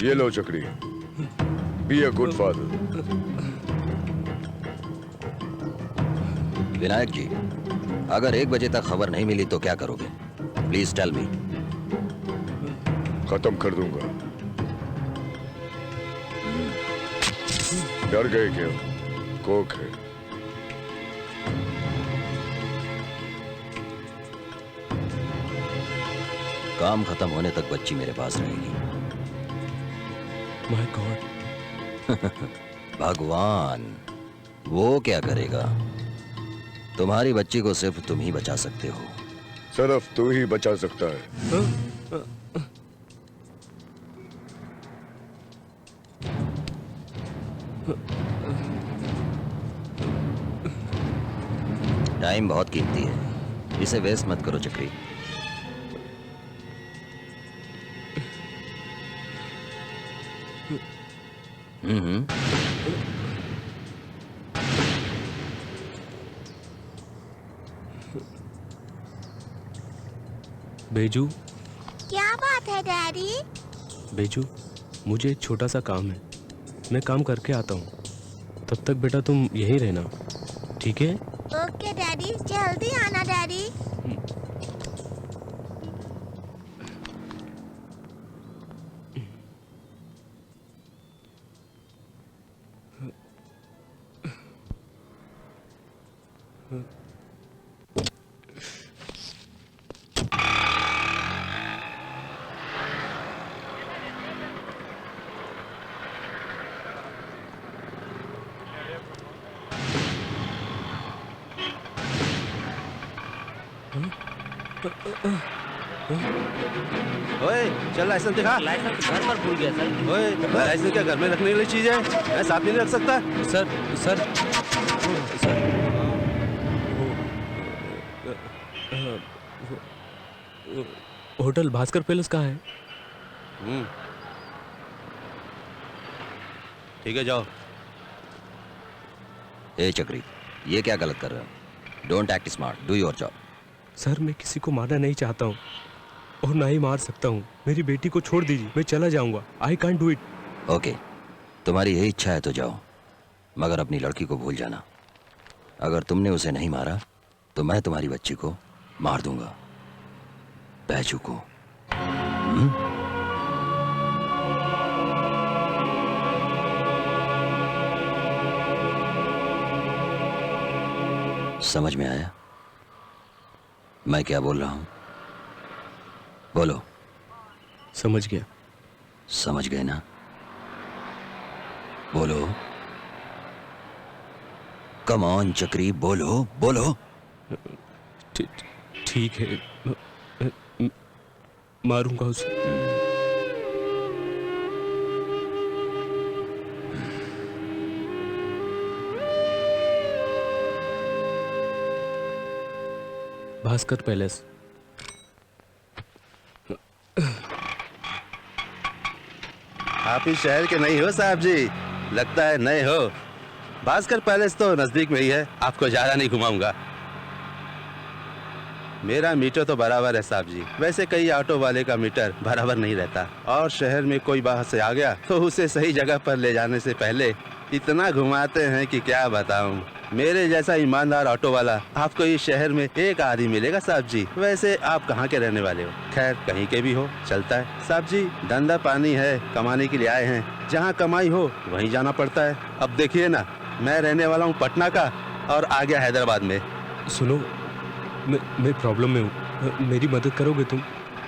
ये लो Chakri, be a good father. Vinayak ji, अगर 1 बजे तक खबर नहीं मिली तो क्या करोगे? Please tell me. खत्म कर दूंगा। डर गए क्या? कोक है। काम खत्म होने तक बच्ची मेरे पास रहेगी। My God. भगवान, वो क्या करेगा? तुम्हारी बच्ची को सिर्फ तुम ही बचा सकते हो। सिर्फ तू ही बचा सकता है। टाइम बहुत कीमती है, इसे वेस्ट मत करो चक्री। बेजू। क्या बात है डैडी? बेजू, मुझे एक छोटा सा काम है, मैं काम करके आता हूँ। तब तक बेटा तुम यहीं रहना, ठीक है? ओके डैडी, जल्दी आना डैडी। ओए, चल लाइसेंस दिखा। लाइसेंस घर पर भूल गया सर। ओए, लाइसेंस क्या घर में रखने वाली चीज है? मैं साथ नहीं रख सकता। सर होटल भास्कर पैलेस कहाँ है? ठीक है, जाओ। ए चक्री, ये क्या गलत कर रहे हो? Don't act smart, do your job. Sir, मैं किसी को मारना नहीं चाहता हूँ और ना ही मार सकता हूँ। मेरी बेटी को छोड़ दीजिए, मैं चला जाऊंगा। I can't do it. Okay, तुम्हारी यही इच्छा है तो जाओ, मगर अपनी लड़की को भूल जाना। अगर तुमने उसे नहीं मारा तो मैं तुम्हारी बच्ची को मार दूंगा। बैजू को। समझ में आया मैं क्या बोल रहा हूं? बोलो। समझ गया। समझ गए ना? बोलो। कम ऑन चक्री, बोलो बोलो। ठीक है, मारूंगा उसे। भास्कर पैलेस। आप इस शहर के नहीं हो साहब जी, लगता है नए हो। भास्कर पैलेस तो नजदीक में ही है, आपको ज्यादा नहीं घुमाऊंगा। मेरा मीटर तो बराबर है साहब जी, वैसे कई ऑटो वाले का मीटर बराबर नहीं रहता, और शहर में कोई बाहर से आ गया तो उसे सही जगह पर ले जाने से पहले इतना घुमाते हैं कि क्या बताऊं। मेरे जैसा ईमानदार ऑटो वाला आपको इस शहर में एक आदमी मिलेगा साहब जी। वैसे आप कहाँ के रहने वाले हो? खैर कहीं के भी हो चलता है साहब जी, धंधा पानी है, कमाने के लिए आए हैं, जहाँ कमाई हो वहीं जाना पड़ता है। अब देखिए ना, मैं रहने वाला हूँ पटना का और आ गया हैदराबाद में। सुनो, मैं प्रॉब्लम में हूँ, मेरी मदद करोगे तुम?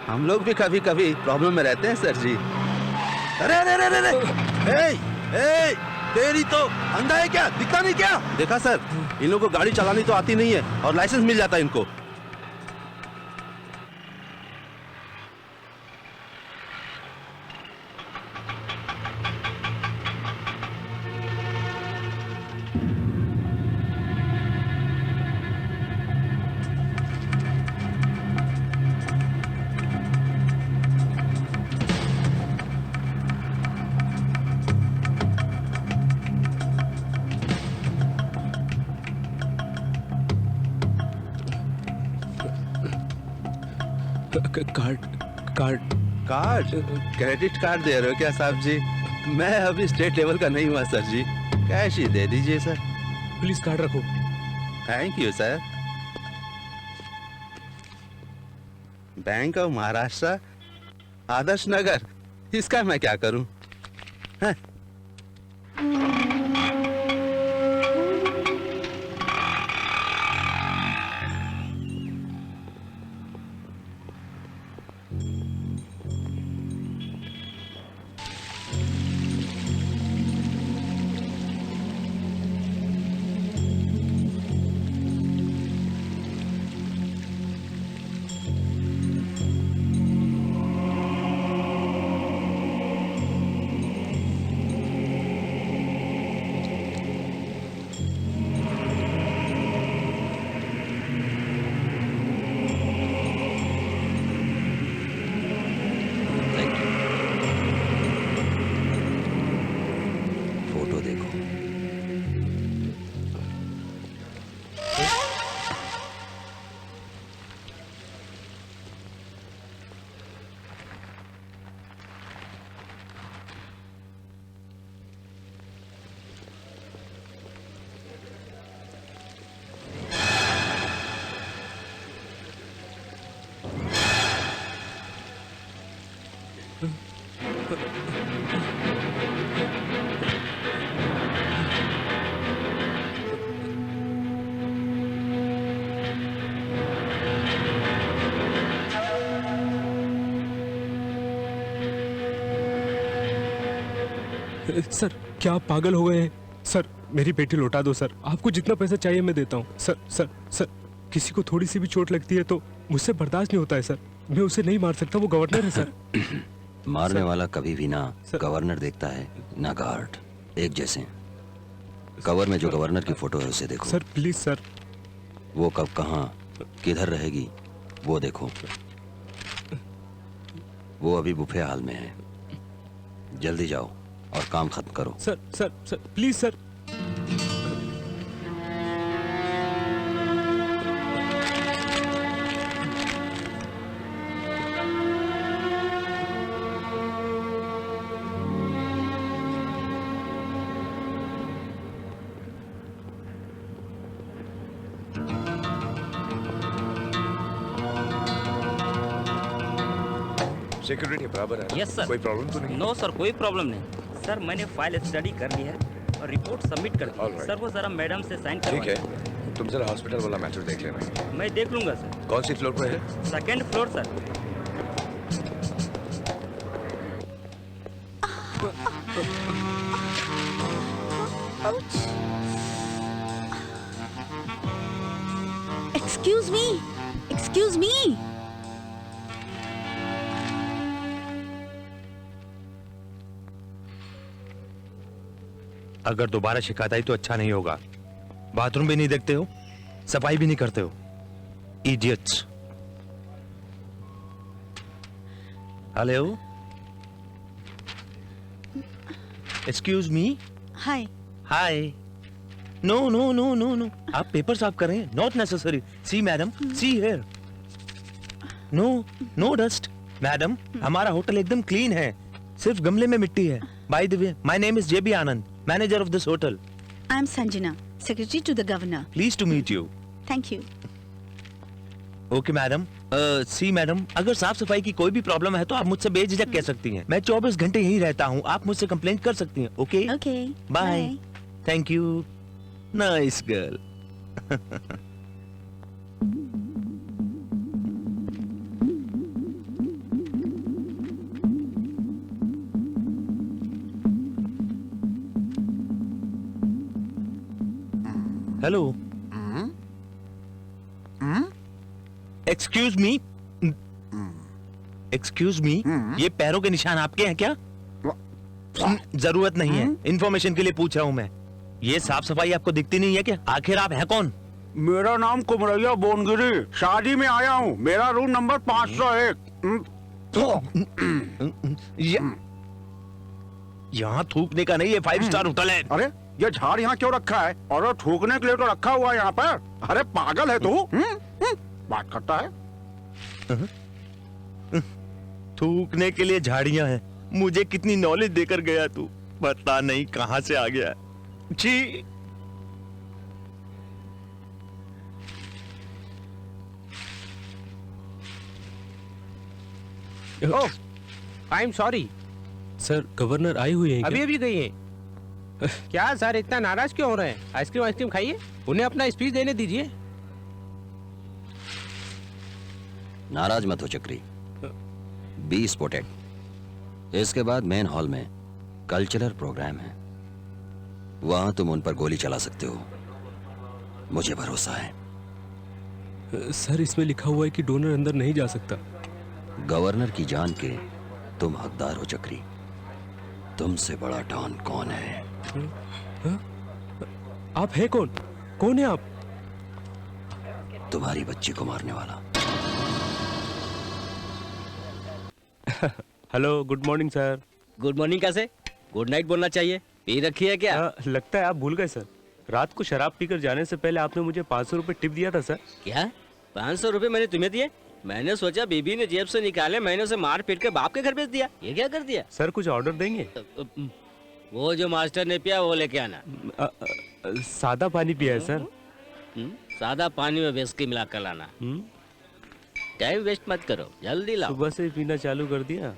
हम लोग भी कभी कभी प्रॉब्लम में रहते हैं सर जी। अरे अरे अरे अरे, ए, तेरी तो अंधा है क्या, दिखता नहीं क्या? देखा सर, इन लोगों को गाड़ी चलानी तो आती नहीं है और लाइसेंस मिल जाता है इनको। कार्ड क्रेडिट कार्ड दे रहे हो क्या साहब जी? मैं अभी स्टेट लेवल का नहीं हुआ सर जी, कैश ही दे दीजिए सर। प्लीज कार्ड रखो। Thank you sir. Bank of Maharashtra, Adarsh Nagar, इसका मैं क्या करूं? हैं? सर क्या आप पागल हो गए हैं? सर मेरी बेटी लौटा दो सर, आपको जितना पैसा चाहिए मैं देता हूँ। सर सर सर, किसी को थोड़ी सी भी चोट लगती है तो मुझसे बर्दाश्त नहीं होता है सर, मैं उसे नहीं मार सकता, वो गवर्नर है सर। मारने वाला कभी भी ना गवर्नर देखता है ना गार्ड, एक जैसे। कवर में जो गवर्नर की फोटो है उसे देखो। Sir please sir. वो कब कहाँ किधर रहेगी वो देखो। वो अभी बुफे हाल में है, जल्दी जाओ और काम खत्म करो। Sir sir sir please sir. Security बराबर है? Yes sir. कोई प्रॉब्लम तो नहीं? नो सर, कोई प्रॉब्लम नहीं सर। मैंने फाइल स्टडी कर ली है और रिपोर्ट सबमिट कर दी है सर। वो जरा मैडम से साइन ठीक करवाइए। है, तुम जरा हॉस्पिटल वाला मैटर देख लेना। मैं देख लूंगा सर। कौन सी फ्लोर पर है? Second floor sir. Excuse me, excuse मी। अगर दोबारा शिकायत आई तो अच्छा नहीं होगा। बाथरूम भी नहीं देखते हो, सफाई भी नहीं करते हो। Idiots. Hello? Excuse me? हाय। Hi. No. आप पेपर साफ कर रहे हैं? Not necessary. See madam, see here. No dust. Madam, हमारा होटल एकदम क्लीन है, सिर्फ गमले में मिट्टी है. By the way, my name is JB Anand, manager of this hotel. I am Sanjana, secretary to the governor. Pleased to meet you. Thank you. Okay madam. See madam, अगर साफ सफाई की कोई भी प्रॉब्लम है तो आप मुझसे बेझिझक कह सकती हैं. मैं 24 घंटे यहीं रहता हूँ, आप मुझसे कंप्लेंट कर सकती हैं. Okay okay, bye. Thank you. Nice girl. Hello. Excuse me. Excuse me, ये पैरों के निशान आपके हैं क्या? जरूरत नहीं है, इंफॉर्मेशन के लिए पूछ रहा हूँ मैं. ये साफ सफाई आपको दिखती नहीं है क्या? आखिर आप हैं कौन? मेरा नाम कुमरैया बोनगिरी, शादी में आया हूँ. मेरा रूम नंबर 501. यहाँ थूकने का नहीं, ये 5 स्टार होटल है. अरे ये झाड़ यहाँ क्यों रखा है? और थूकने के लिए तो रखा हुआ है यहाँ पर. अरे पागल है तू? बात करता है. थूकने के लिए झाड़ियां हैं. मुझे कितनी नॉलेज देकर गया तू, पता नहीं कहां से आ गया. छी. Oh, I am sorry sir, governor आई हुई है क्या? अभी गई है. क्या सर इतना नाराज क्यों हो रहे हैं? आइसक्रीम खाइए, उन्हें अपना स्पीच देने दीजिए. नाराज मत हो चक्री. Be spotted. इसके बाद मेन हॉल में कल्चरल प्रोग्राम है, वहां तुम उन पर गोली चला सकते हो. मुझे भरोसा है. सर, इसमें लिखा हुआ है कि डोनर अंदर नहीं जा सकता. गवर्नर की जान के तुम हकदार हो चक्री. तुमसे बड़ा डॉन कौन है? आप है कौन? कौन है आप? तुम्हारी बच्ची को मारने वाला. Hello, good morning sir. Good morning कैसे? गुड नाइट बोलना चाहिए. पी रखी है क्या? लगता है आप भूल गए सर. रात को शराब पीकर जाने से पहले आपने मुझे 500 रुपए टिप दिया था सर. क्या 500 रुपए मैंने तुम्हें दिए? मैंने सोचा बीबी ने जेब से निकाले, मैंने उसे मार पीट के बाप के घर भेज दिया. ये क्या कर दिया? सर, कुछ ऑर्डर देंगे? वो जो मास्टर ने पिया वो लेके आना. सादा पानी पिया है सर. सादा पानी में विस्की मिला कर लाना. टाइम वेस्ट मत करो, जल्दी लाओ. सुबह से पीना चालू कर दिया.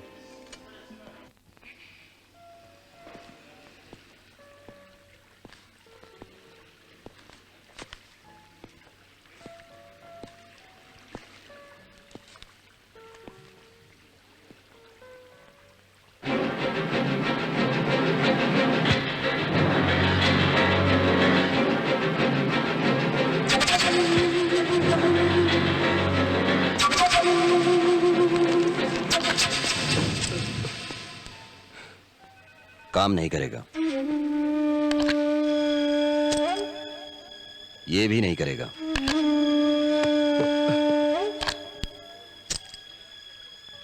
काम नहीं करेगा. ये भी नहीं करेगा.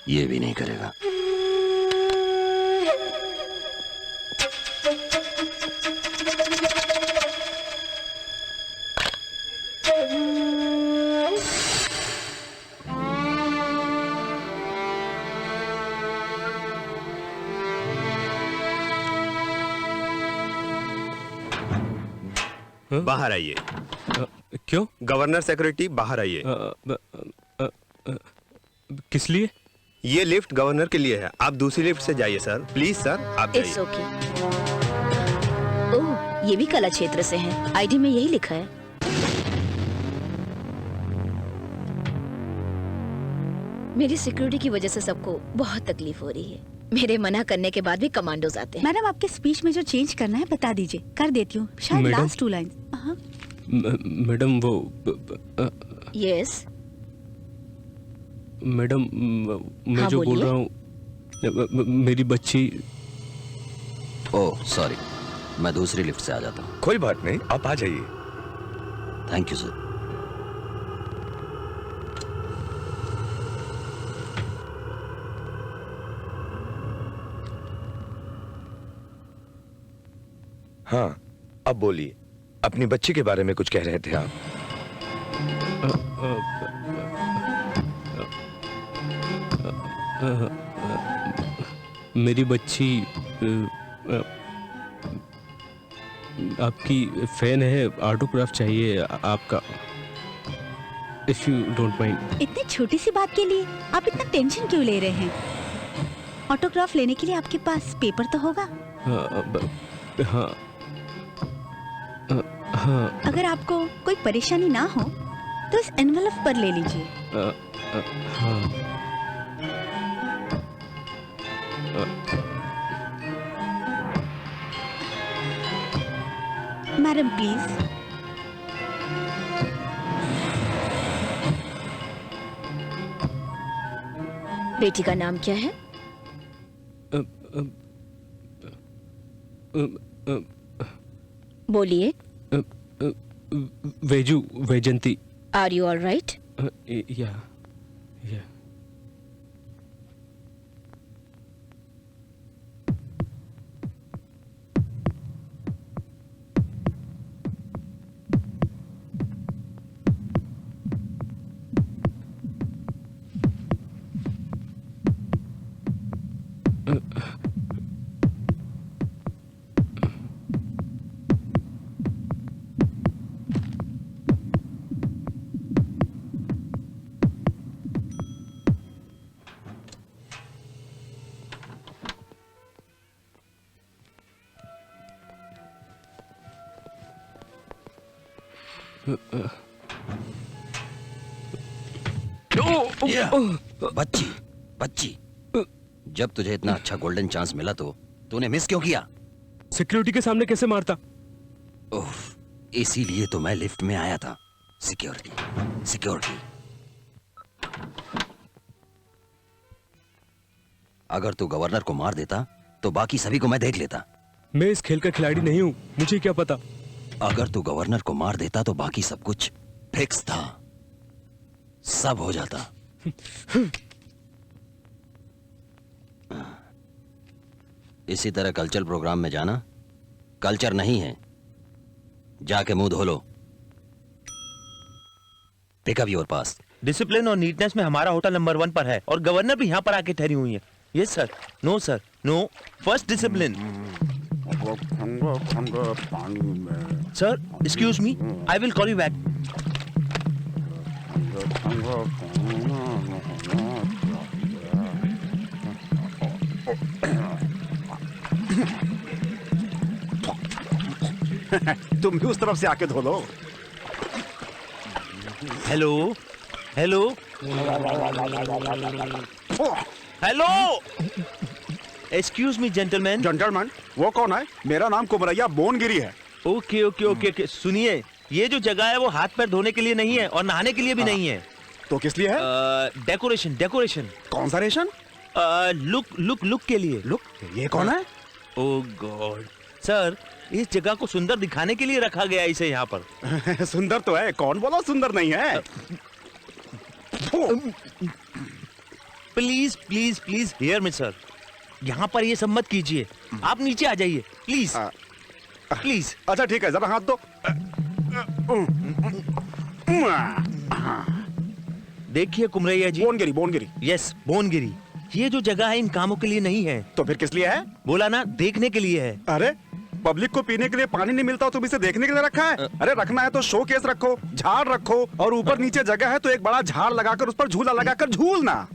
ये भी नहीं करेगा. बाहर आइए. क्यों? गवर्नर सेक्रेटरी बाहर आइए. किस लिए? ये लिफ्ट गवर्नर के लिए है, आप दूसरी लिफ्ट से जाइए सर. प्लीज सर, आप इट्स ओके. ओह, ये भी कला क्षेत्र से है. आईडी में यही लिखा है. मेरी सिक्योरिटी की वजह से सबको बहुत तकलीफ हो रही है. मेरे मना करने के बाद भी कमांडोज आते हैं. मैडम, आपके स्पीच में जो चेंज करना है बता दीजिए, कर देती हूँ. शायद लास्ट 2 लाइन. मैडम वो यस मैडम, मैं हाँ, जो बोल बोलिए. रहा हूँ, मेरी बच्ची. ओह सॉरी, मैं दूसरी लिफ्ट से आ जाता हूँ. कोई बात नहीं, आप आ जाइए. Thank you sir. हाँ, अब बोलिए, अपनी बच्ची के बारे में कुछ कह रहे थे आप। मेरी बच्ची आपकी फैन है, ऑटोग्राफ चाहिए आपका, इफ यू डोंट माइंड। इतनी छोटी सी बात के लिए आप इतना टेंशन क्यों ले रहे हैं? ऑटोग्राफ लेने के लिए आपके पास पेपर तो होगा। हाँ, हाँ। अगर आपको कोई परेशानी ना हो तो इस एनवेलप पर ले लीजिए। हाँ। Madam please. बेटी का नाम क्या है? बोलिए। Veju, Vaijanti. Are you all right? Yeah. बच्ची, बच्ची, जब तुझे इतना अच्छा गोल्डन चांस मिला तो तूने मिस क्यों किया? सिक्योरिटी के सामने कैसे मारता? उफ, इसीलिए तो मैं लिफ्ट में आया था। Security, security. अगर तू गवर्नर को मार देता तो बाकी सभी को मैं देख लेता। मैं इस खेल का खिलाड़ी नहीं हूं, मुझे क्या पता। अगर तू गवर्नर को मार देता तो बाकी सब कुछ फिक्स था, सब हो जाता। इसी तरह कल्चरल प्रोग्राम में जाना कल्चर नहीं है। जाके मुंह धो लो। Pick up your pass. डिसिप्लिन और नीटनेस में हमारा होटल नंबर 1 पर है और गवर्नर भी यहाँ पर आके ठहरी हुई है। Yes sir, no sir, no, first discipline. Sir, excuse me, I will call you back. तुम भी उस तरफ से आके धो लो। Hello, hello, hello, excuse me gentleman. Gentleman? वो कौन है? मेरा नाम कुमरैया बोनगिरी है। ओके ओके ओके ओके, सुनिए, ये जो जगह है वो हाथ पैर धोने के लिए नहीं है और नहाने के लिए भी नहीं है। तो किस लिए है? Decoration, decoration. कौन सा रेशन? लुक लुक लुक के लिए। लुक? ये कौन है? ओह गॉड सर, इस जगह को सुंदर दिखाने के लिए रखा गया इसे यहाँ पर। सुंदर तो है, कौन बोला सुंदर नहीं है? Please please please hear me sir, यहाँ पर ये सब मत कीजिए। आप नीचे आ जाइए प्लीज, प्लीज। अच्छा ठीक है, जरा हाथ दो। देखिए कुमरैया जी। बोनगिरी, बोनगिरी। यस, बोनगिरी। ये जो जगह है इन कामों के लिए नहीं है। तो फिर किस लिए है? बोला ना, देखने के लिए है। अरे पब्लिक को पीने के लिए पानी नहीं मिलता, तुम इसे देखने के लिए रखा है? अरे रखना है तो शो केस रखो, झाड़ रखो, और ऊपर नीचे जगह है तो एक बड़ा झाड़ लगाकर उस पर झूला लगाकर झूलना।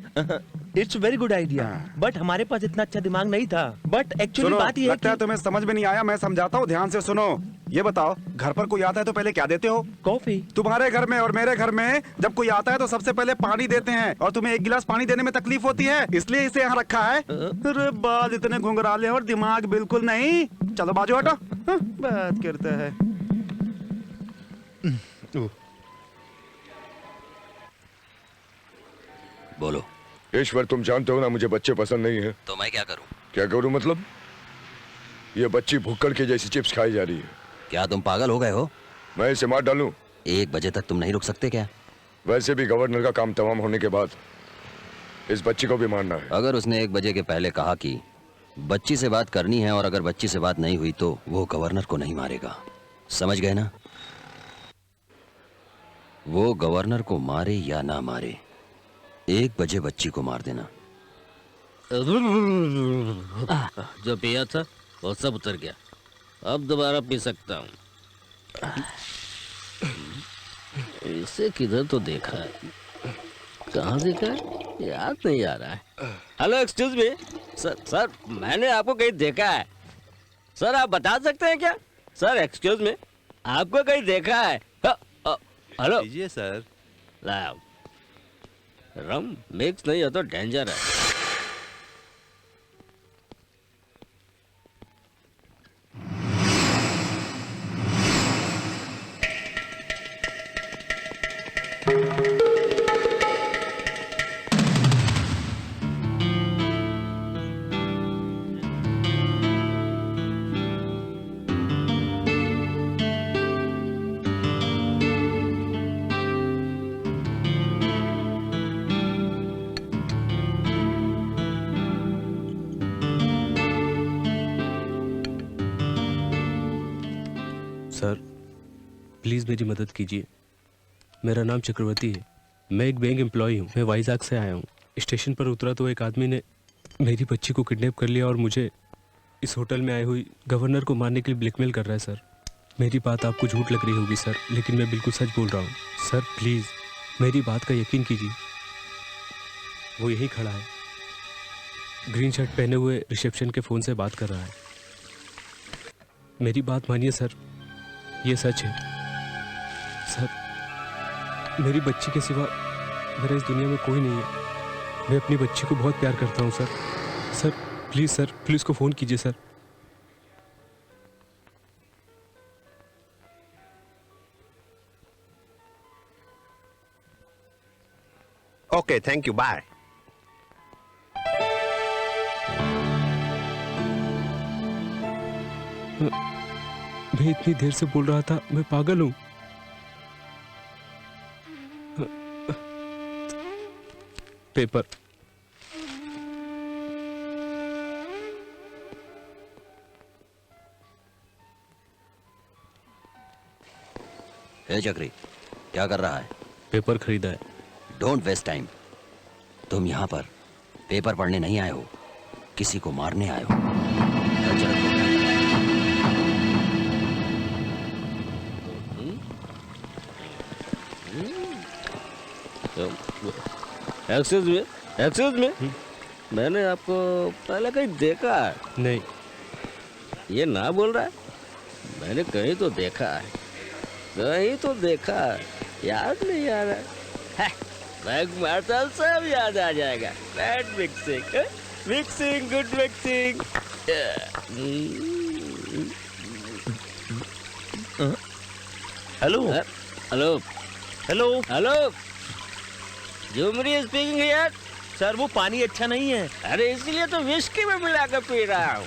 It's very good idea, but हमारे पास इतना अच्छा दिमाग नहीं था। बट एक्चुअली बात ये है कि तुम्हें समझ में नहीं आया, मैं समझाता हूँ, ध्यान से सुनो। ये बताओ, घर पर कोई आता है तो पहले क्या देते हो? कॉफी। तुम्हारे घर में और मेरे घर में जब कोई आता है तो सबसे पहले पानी देते हैं, और तुम्हें एक गिलास पानी देने में तकलीफ होती है, इसलिए इसे यहाँ रखा है। अरे बाल इतने घुंघराले और दिमाग बिल्कुल नहीं। चलो बाजू हटो। बात करता है। बोलो। ईश्वर, तुम जानते हो ना मुझे बच्चे पसंद नहीं है। तो मैं क्या करूं? क्या करूं मतलब? ये बच्ची भुक्कड़ के जैसी चिप्स खाई जा रही है। क्या तुम पागल हो गए हो? मैं इसे मार डालूं? 1 बजे तक तुम नहीं रुक सकते क्या? वैसे भी गवर्नर का काम तमाम होने के बाद इस बच्ची को भी मारना है। अगर उसने 1 बजे के पहले कहा कि बच्ची से बात करनी है और अगर बच्ची से बात नहीं हुई तो वो गवर्नर को नहीं मारेगा, समझ गए ना? वो गवर्नर को मारे या ना मारे, 1 बजे बच्ची को मार देना। जो पिया था वो सब उतर गया, अब दोबारा पी सकता हूँ। इसे किधर तो देखा है, कहाँ देखा है याद नहीं आ रहा है। हेलो एक्सक्यूज मी सर, मैंने आपको कहीं देखा है सर, आप बता सकते हैं क्या? सर एक्सक्यूज मी, आपको कहीं देखा है? हेलो लीजिए सर। लाओ, रम मिक्स नहीं हो तो डेंजर है। सर प्लीज़ मेरी मदद कीजिए। मेरा नाम चक्रवर्ती है, मैं एक बैंक एम्प्लॉय हूँ। मैं वाइजाग से आया हूँ। स्टेशन पर उतरा तो एक आदमी ने मेरी बच्ची को किडनैप कर लिया और मुझे इस होटल में आई हुई गवर्नर को मारने के लिए ब्लैकमेल कर रहा है। सर मेरी बात आपको झूठ लग रही होगी सर, लेकिन मैं बिल्कुल सच बोल रहा हूँ। सर प्लीज़ मेरी बात का यकीन कीजिए। वो यहीं खड़ा है, ग्रीन शर्ट पहने हुए रिसेप्शन के फ़ोन से बात कर रहा है। मेरी बात मानिए सर, ये सच है। सर मेरी बच्ची के सिवा मेरा इस दुनिया में कोई नहीं है। मैं अपनी बच्ची को बहुत प्यार करता हूँ सर। सर प्लीज़ उसको फ़ोन कीजिए sir. Okay thank you, bye. मैं इतनी देर से बोल रहा था, मैं पागल हूँ। पेपर। हे चक्री, क्या कर रहा है? पेपर खरीदा है। Don't waste time. तुम यहाँ पर पेपर पढ़ने नहीं आए हो, किसी को मारने आए हो। एक्सक्यूज मी, मैंने आपको पहले कहीं देखा है? नहीं। ये ना बोल रहा है, मैंने कहीं तो देखा है, कहीं तो देखा है, याद नहीं आ रहा है। बैग मारता सब याद आ जाएगा। Bad mixing, mixing, good mixing. Hello hello hello hello, Jhumri speaking here. Sir वो पानी अच्छा नहीं है। अरे इसलिए तो विस्की में मिलाकर पी रहा हूँ।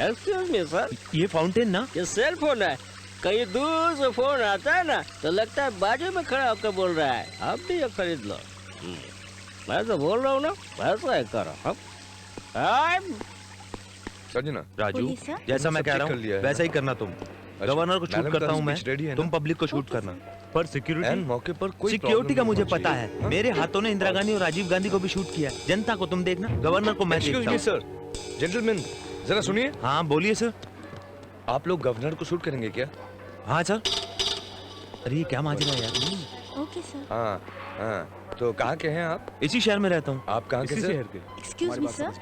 एक्सक्यूज मी सर, ये फाउंटेन ना, ये सेल फोन है। कहीं दूर से फोन आता है ना तो लगता है बाजू में खड़ा होकर बोल रहा है, आप भी ये खरीद लो। मैं तो बोल रहा हूँ ना, वैसा ही करो। संजना, राजू, जैसा मैं कह रहा हूँ वैसा ही करना तुम। गवर्नर को शूट करता हूँ मैं, तुम पब्लिक को शूट करना। पर सिक्योरिटी मौके पर कोई सिक्योरिटी का मुझे पता है। मेरे हाथों ने इंदिरा गांधी और राजीव गांधी को भी शूट किया। जनता को तुम देखना, गवर्नर को मैं देखता हूँ। सर, जेंटलमैन जरा सुनिए। हाँ बोलिए सर। आप लोग गवर्नर को शूट करेंगे क्या? हाँ सर। अरे ये क्या माजरा है यार। Okay sir. हाँ हाँ, तो कहाँ के हैं आप? इसी शहर में रहता हूँ। आप कहाँ के सर? Excuse me sir.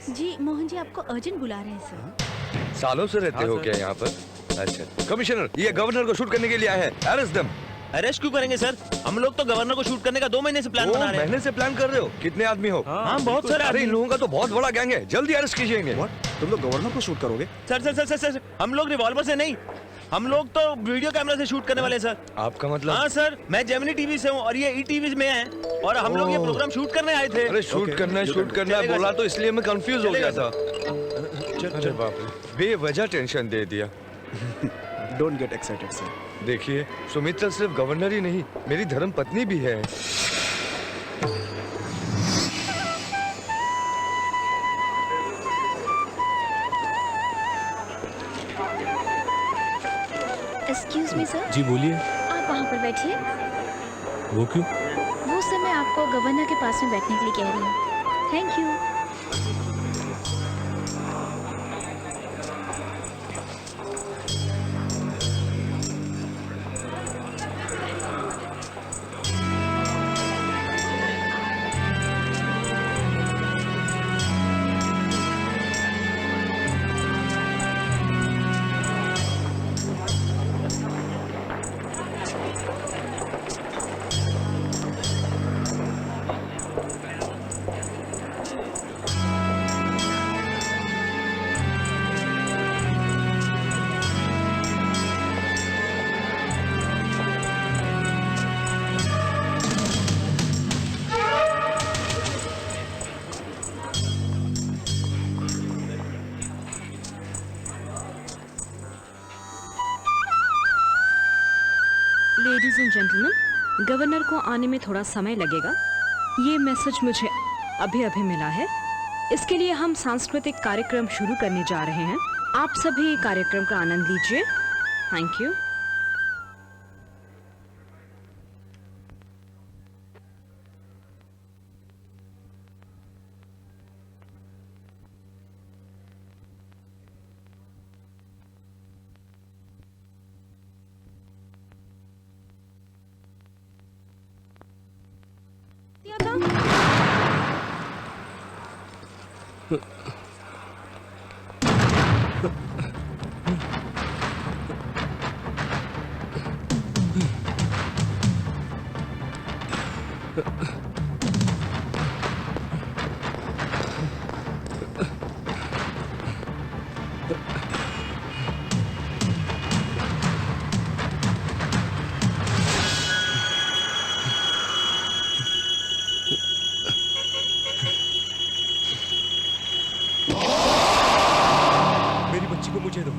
जी मोहन जी आपको अर्जेंट बुला रहे हैं सर। सालों से रहते हो क्या यहाँ पर? अच्छा कमिश्नर, ये गवर्नर को शूट करने के लिए आए हैं। Arrest them. अरेस्ट क्यों करेंगे सर? हम लोग तो गवर्नर को शूट करने का 2 महीने से प्लान बना रहे हैं। महीने से प्लान कर रहे हो? कितने आदमी हो? हाँ बहुत सारे। अरे इन लोगों का तो बहुत बड़ा गैंग है, जल्दी अरेस्ट कीजिएंगे। तुम लोग गवर्नर को शूट करोगे? सर सर सर सर, हम लोग रिवॉल्वर से नहीं, हम लोग तो वीडियो कैमरा से शूट करने वाले हैं सर। आपका मतलब? हाँ सर, मैं जेमिनी टीवी से हूँ और ये ईटीवी में है और हम लोग ये प्रोग्राम शूट करने आए थे। अरे शूट करना है बोला तो इसलिए मैं कंफ्यूज हो गया था। अरे बाप रे, बेवजह टेंशन दे दिया। Don't get excited sir. देखिए सुमित्रा सिर्फ गवर्नर ही नहीं, मेरी धर्म पत्नी भी है। एक्सक्यूज मी सर, जी बोलिए। आप वहाँ पर बैठिए। वो क्यों? वो सर मैं आपको गवर्नर के पास में बैठने के लिए कह रही हूँ। Thank you. Ladies and gentleman, governor को आने में थोड़ा समय लगेगा। ये मैसेज मुझे अभी अभी मिला है। इसके लिए हम सांस्कृतिक कार्यक्रम शुरू करने जा रहे हैं। आप सभी कार्यक्रम का आनंद लीजिए। Thank you. मेरी बच्ची को मुझे दो।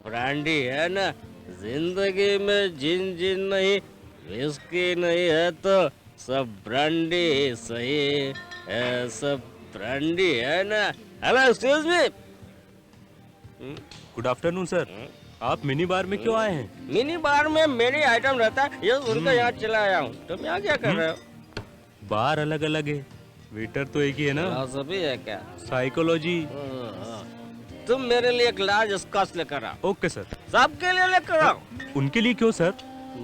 ब्रांडी है ना, जिंदगी में जिन जिन नहीं, विस्की नहीं है तो सब ब्रांडी सही है, सब ब्रांडी है ना। हेलो एक्सक्यूज मी। गुड आफ्टरनून सर, आप मिनी बार में क्यों आए हैं? मिनी बार में मेरी आइटम रहता है, ये सुनकर यहाँ चला आया हूँ। तुम यहाँ क्या कर रहे हो? बार अलग अलग है, वेटर तो एक ही है ना। फिलॉसफी है क्या? साइकोलॉजी। तुम मेरे लिए एक लार्ज स्कॉच लेकर आओ। Okay sir. सबके लिए लेकर आओ। उनके लिए क्यों सर?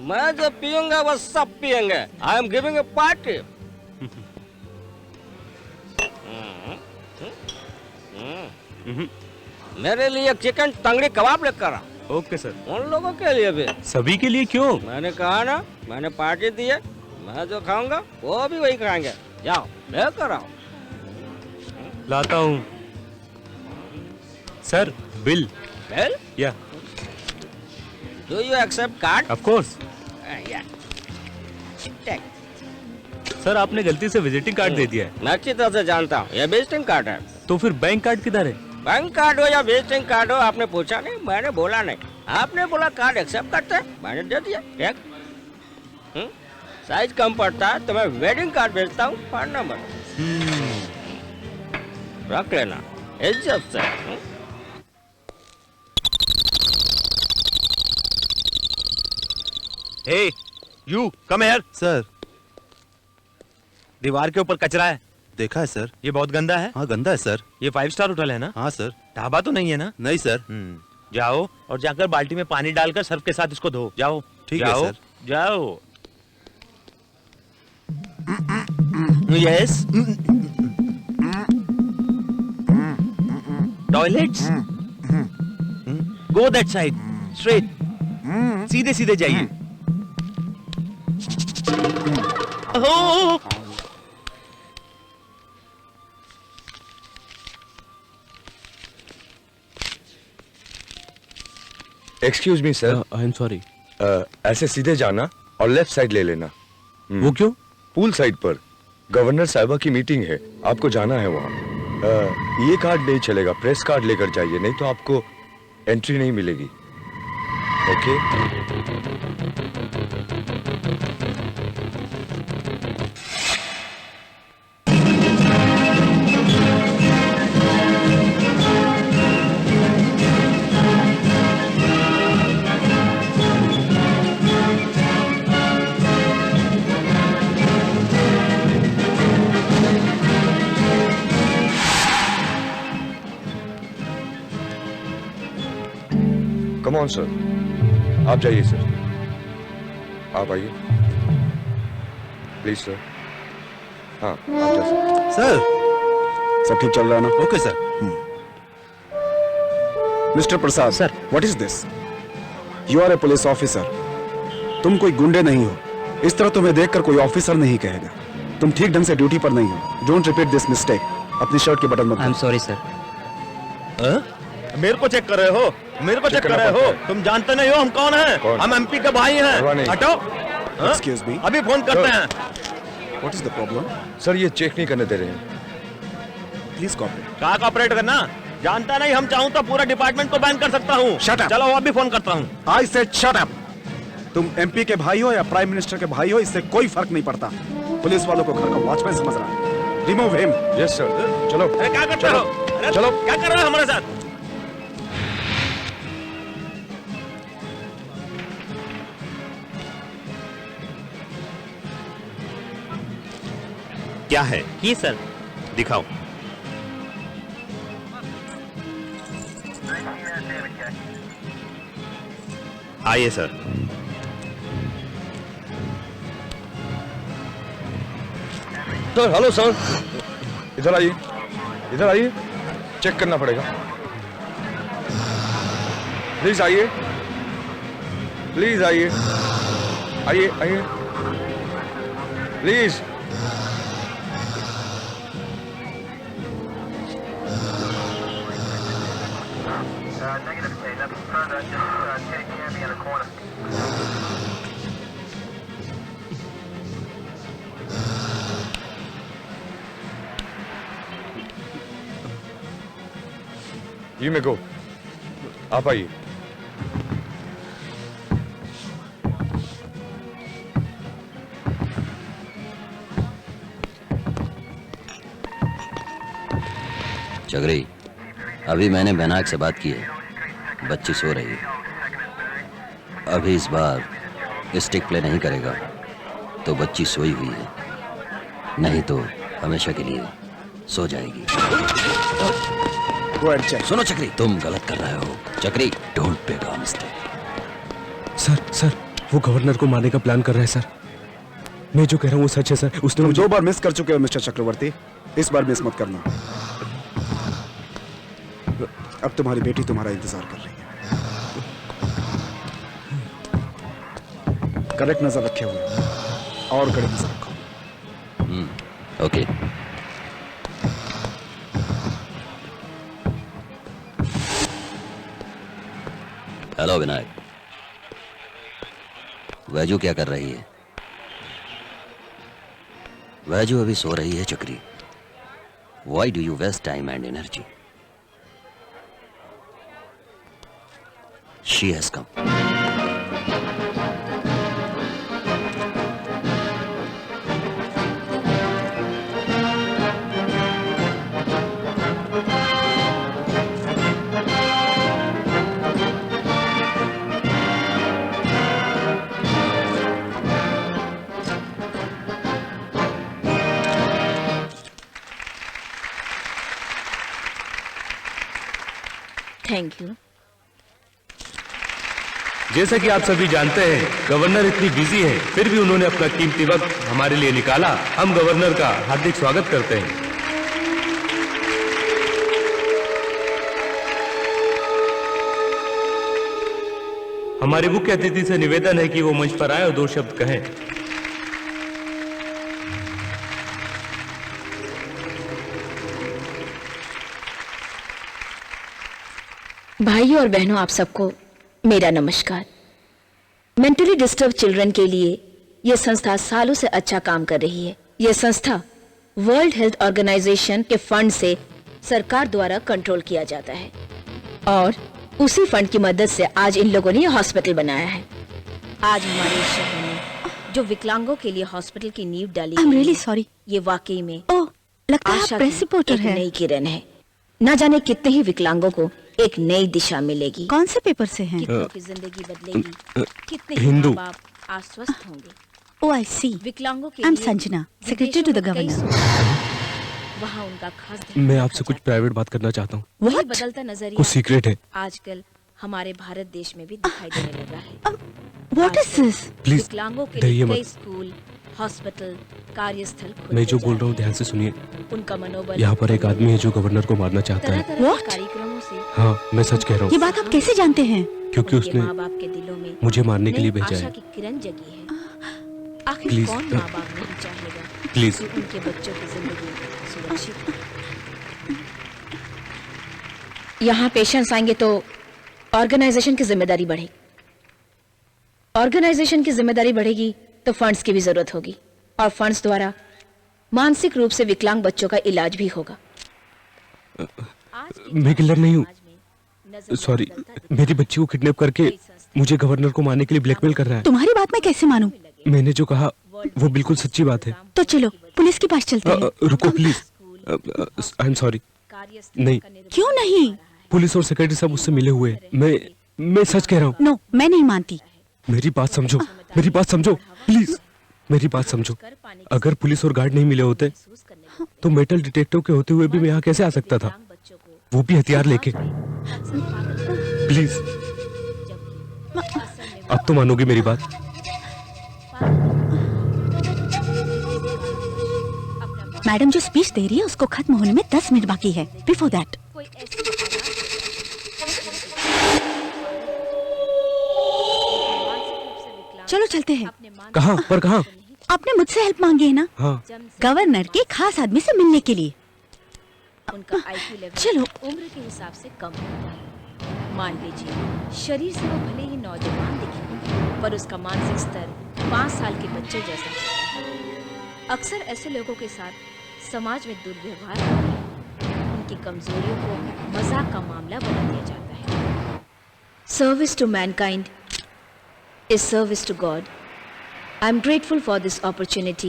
मैं जो पीऊंगा वो सब पियेंगे। I am giving a party. मेरे लिए चिकन तंगड़ी कबाब लेकर आओ। Okay sir. उन लोगों के लिए भी। सभी के लिए क्यों? मैंने कहा ना, मैंने पार्टी दी है, मैं जो खाऊंगा वो भी वही खाएंगे। जाओ लेकर आओ। लाता हूँ sir. Bill. Bill? Yeah. Do you accept card? Of course. Yeah. Sir आपने गलती से विजिटिंग कार्ड दे दिया है। मैं अच्छी तरह से जानता हूँ, ये विजिटिंग कार्ड है। तो फिर बैंक कार्ड किधर है? बैंक कार्ड हो या विजिटिंग कार्ड हो, आपने पूछा नहीं, मैंने बोला नहीं। आपने बोला कार्ड एक्सेप्ट करते हैं, मैंने दे दिया। ठीक। साइज कम पड़ता है तो मैं वेडिंग कार्ड भेजता हूँ, 5 नंबर रख लेना इज्जत से। हे यू कम हियर। सर दीवार के ऊपर कचरा है। देखा है सर। ये बहुत गंदा है। हाँ गंदा है सर। ये 5 स्टार होटल है ना? हाँ सर। ढाबा तो नहीं है ना? नहीं सर। जाओ और जाकर बाल्टी में पानी डालकर सर्फ के साथ इसको धो। जाओ। ठीक है सर। जाओ। Yes. Toilets. Go that side straight. सीधे सीधे जाइए। Excuse me sir, I am sorry. ऐसे सीधे जाना और लेफ्ट साइड ले लेना। वो क्यों? पूल साइड पर गवर्नर साहिबा की मीटिंग है, आपको जाना है वहाँ। ये कार्ड नहीं चलेगा, प्रेस कार्ड लेकर जाइए, नहीं तो आपको एंट्री नहीं मिलेगी। ओके? कम ऑन सर, आप जाइए सर, आप आइए प्लीज सर। हाँ आप जा सकते। सर सब ठीक चल रहा है ना? Okay sir. Mister Prasad sir, what is this? You are a police officer, तुम कोई गुंडे नहीं हो। इस तरह तुम्हें देखकर कोई ऑफिसर नहीं कहेगा। तुम ठीक ढंग से ड्यूटी पर नहीं हो। Don't repeat this mistake. अपनी शर्ट के बटन मत। आई एम सॉरी सर। मेरे को चेक कर रहे हो? मेरे को चेक कर रहे हो? तुम जानते नहीं हो हम कौन हैं? हम एमपी के भाई हैं। हटो। एक्सक्यूज मी, अभी फोन करते हैं। What is the problem? Sir ये चेक नहीं करने दे रहे हैं। Please cooperate. क्या कॉपरेट करना? जानता नहीं, हम चाहूँ तो पूरा डिपार्टमेंट को बैन कर सकता हूँ। Shut up. चलो वो अभी फोन करता हूँ। I said shut up. तुम एमपी के भाई हो या प्राइम मिनिस्टर के भाई हो, इससे कोई फर्क नहीं पड़ता। पुलिस वालों को घर का वॉचमैन समझ रहा है। Remove him. Yes sir. चलो। अरे क्या करते हो? अरे चलो। क्या कर रहे हो हमारे साथ? क्या है ये सर? दिखाओ। आइए सर। सर हेलो सर, इधर आइए, इधर आइए, चेक करना पड़ेगा। प्लीज आइए, प्लीज आइए, आइए आइए प्लीज। You may go. आप आइए। चगरी, अभी मैंने बैनाक से बात की है, बच्ची सो रही है। अभी इस बार स्टिक प्ले नहीं करेगा तो बच्ची सोई हुई है, नहीं तो हमेशा के लिए सो जाएगी। सुनो चक्री, तुम गलत कर रहे हो। चक्री, don't make a mistake. Sir वो गवर्नर को मारने का प्लान कर रहा है सर। मैं जो कह रहा हूँ वो सच है सर। उसने तुम 2 बार मिस कर चुके हो मिस्टर चक्रवर्ती, इस बार मिस मत करना। अब तुम्हारी बेटी तुम्हारा इंतजार कर रही है। करेक्ट नजर रखे हुए और कड़ी नजर रखो। ओके। हेलो विनायक, वैजू क्या कर रही है? वैजू अभी सो रही है चक्री। Why do you waste time and energy? She has come. Thank you. जैसा कि आप सभी जानते हैं, गवर्नर इतनी बिजी हैं, फिर भी उन्होंने अपना कीमती वक्त हमारे लिए निकाला। हम गवर्नर का हार्दिक स्वागत करते हैं। हमारे मुख्य अतिथि से निवेदन है कि वो मंच पर आए और 2 शब्द कहें। भाइयों और बहनों, आप सबको मेरा नमस्कार। मेंटली डिस्टर्ब चिल्ड्रन के लिए यह संस्था सालों से अच्छा काम कर रही है। यह संस्था वर्ल्ड हेल्थ ऑर्गेनाइजेशन के फंड से सरकार द्वारा कंट्रोल किया जाता है और उसी फंड की मदद से आज इन लोगों ने यह हॉस्पिटल बनाया है। आज हमारे शहर में जो विकलांगों के लिए हॉस्पिटल की नींव डाली I'm गई really है, sorry. ये वाकई में लगता है आप आशा प्रेस की रिपोर्टर एक हैं। नई किरण है। न जाने कितने ही विकलांगों को एक नई दिशा मिलेगी। कौन से पेपर से हैं? कितनों की जिंदगी बदलेगी, कितने ही हिंदू। माँ बाप आश्वस्त होंगे। Oh, I see. विकलांगों के I'm लिए Sanjana, secretary to the विदेशों में कई governor. सूरत वहाँ उनका खास ध्यान मैं रखा आपसे कुछ प्राइवेट बात करना चाहता हूँ। वही बदलता नजरिया कुछ सीक्रेट है। आजकल हमारे भारत देश में भी दिखाई देने लगा है। What is this? Please, विकलांगों के डरिए लिए मत। कई स्कूल, हॉस्पिटल, कार्यस्थल खुलते मैं जो जा बोल रहे रहा हूँ ध्यान से सुनिए। हैं। उनका मनोबल यहाँ पर एक आदमी है जो गवर्नर को मारना चाहता है। तरह-तरह के कार्यक्रमों से हाँ, मैं सच कह रहा ये हूँ, बात आप कैसे जानते हैं? क्योंकि उनके उसने माँ बाप के दिलों में मुझे मारने के लिए नई भेजा आशा है। की किरण जगी है। आखिर Please, कौन माँ बाप नहीं चाहेगा Please. कि उनके बच्चों की जिंदगी सुरक्षित हो। यहाँ पेशेंट्स आएंगे तो ऑर्गेनाइजेशन की जिम्मेदारी बढ़ेगी। ऑर्गेनाइजेशन की जिम्मेदारी बढ़ेगी तो फंड्स की भी जरूरत होगी और फंड्स द्वारा मानसिक रूप से विकलांग बच्चों का इलाज भी होगा। मैं किलर नहीं हूँ। सॉरी, मेरी बच्ची को किडनैप करके मुझे गवर्नर को मारने के लिए ब्लैकमेल कर रहा है। तुम्हारी बात मैं कैसे मानूं? मैंने जो कहा वो बिल्कुल सच्ची बात है। तो चलो पुलिस के पास चलते हैं। रुको प्लीज। I am sorry. नहीं, क्यों नहीं? पुलिस और सेक्रेटरी सब उससे मिले हुए हैं। मैं सच कह रहा हूँ। नो, मैं नहीं मानती। मेरी बात समझो, मेरी बात समझो प्लीज, मेरी बात समझो। अगर पुलिस और गार्ड नहीं मिले होते तो मेटल डिटेक्टर के होते हुए भी मैं यहाँ कैसे आ सकता था, वो भी हथियार लेके। प्लीज, अब तो मानोगी मेरी बात। मैडम जो स्पीच दे रही है उसको खत्म होने में 10 मिनट बाकी है। बिफोर दैट चलो चलते हैं। कहाँ पर कहाँ? आपने मुझसे हेल्प मांगी है ना? हाँ। गवर्नर के खास आदमी से मिलने के लिए। उनका IQ लेवल चलो। उम्र के हिसाब से कम होता है। मान लीजिए शरीर से वो भले ही नौजवान दिखे पर उसका मानसिक स्तर 5 साल के बच्चे जैसा होता है। अक्सर ऐसे लोगों के साथ समाज में दुर्व्यवहार होता है। उनकी कमजोरियों को मजाक का मामला बना दिया जाता है। Service to mankind is service to God. I am grateful for this opportunity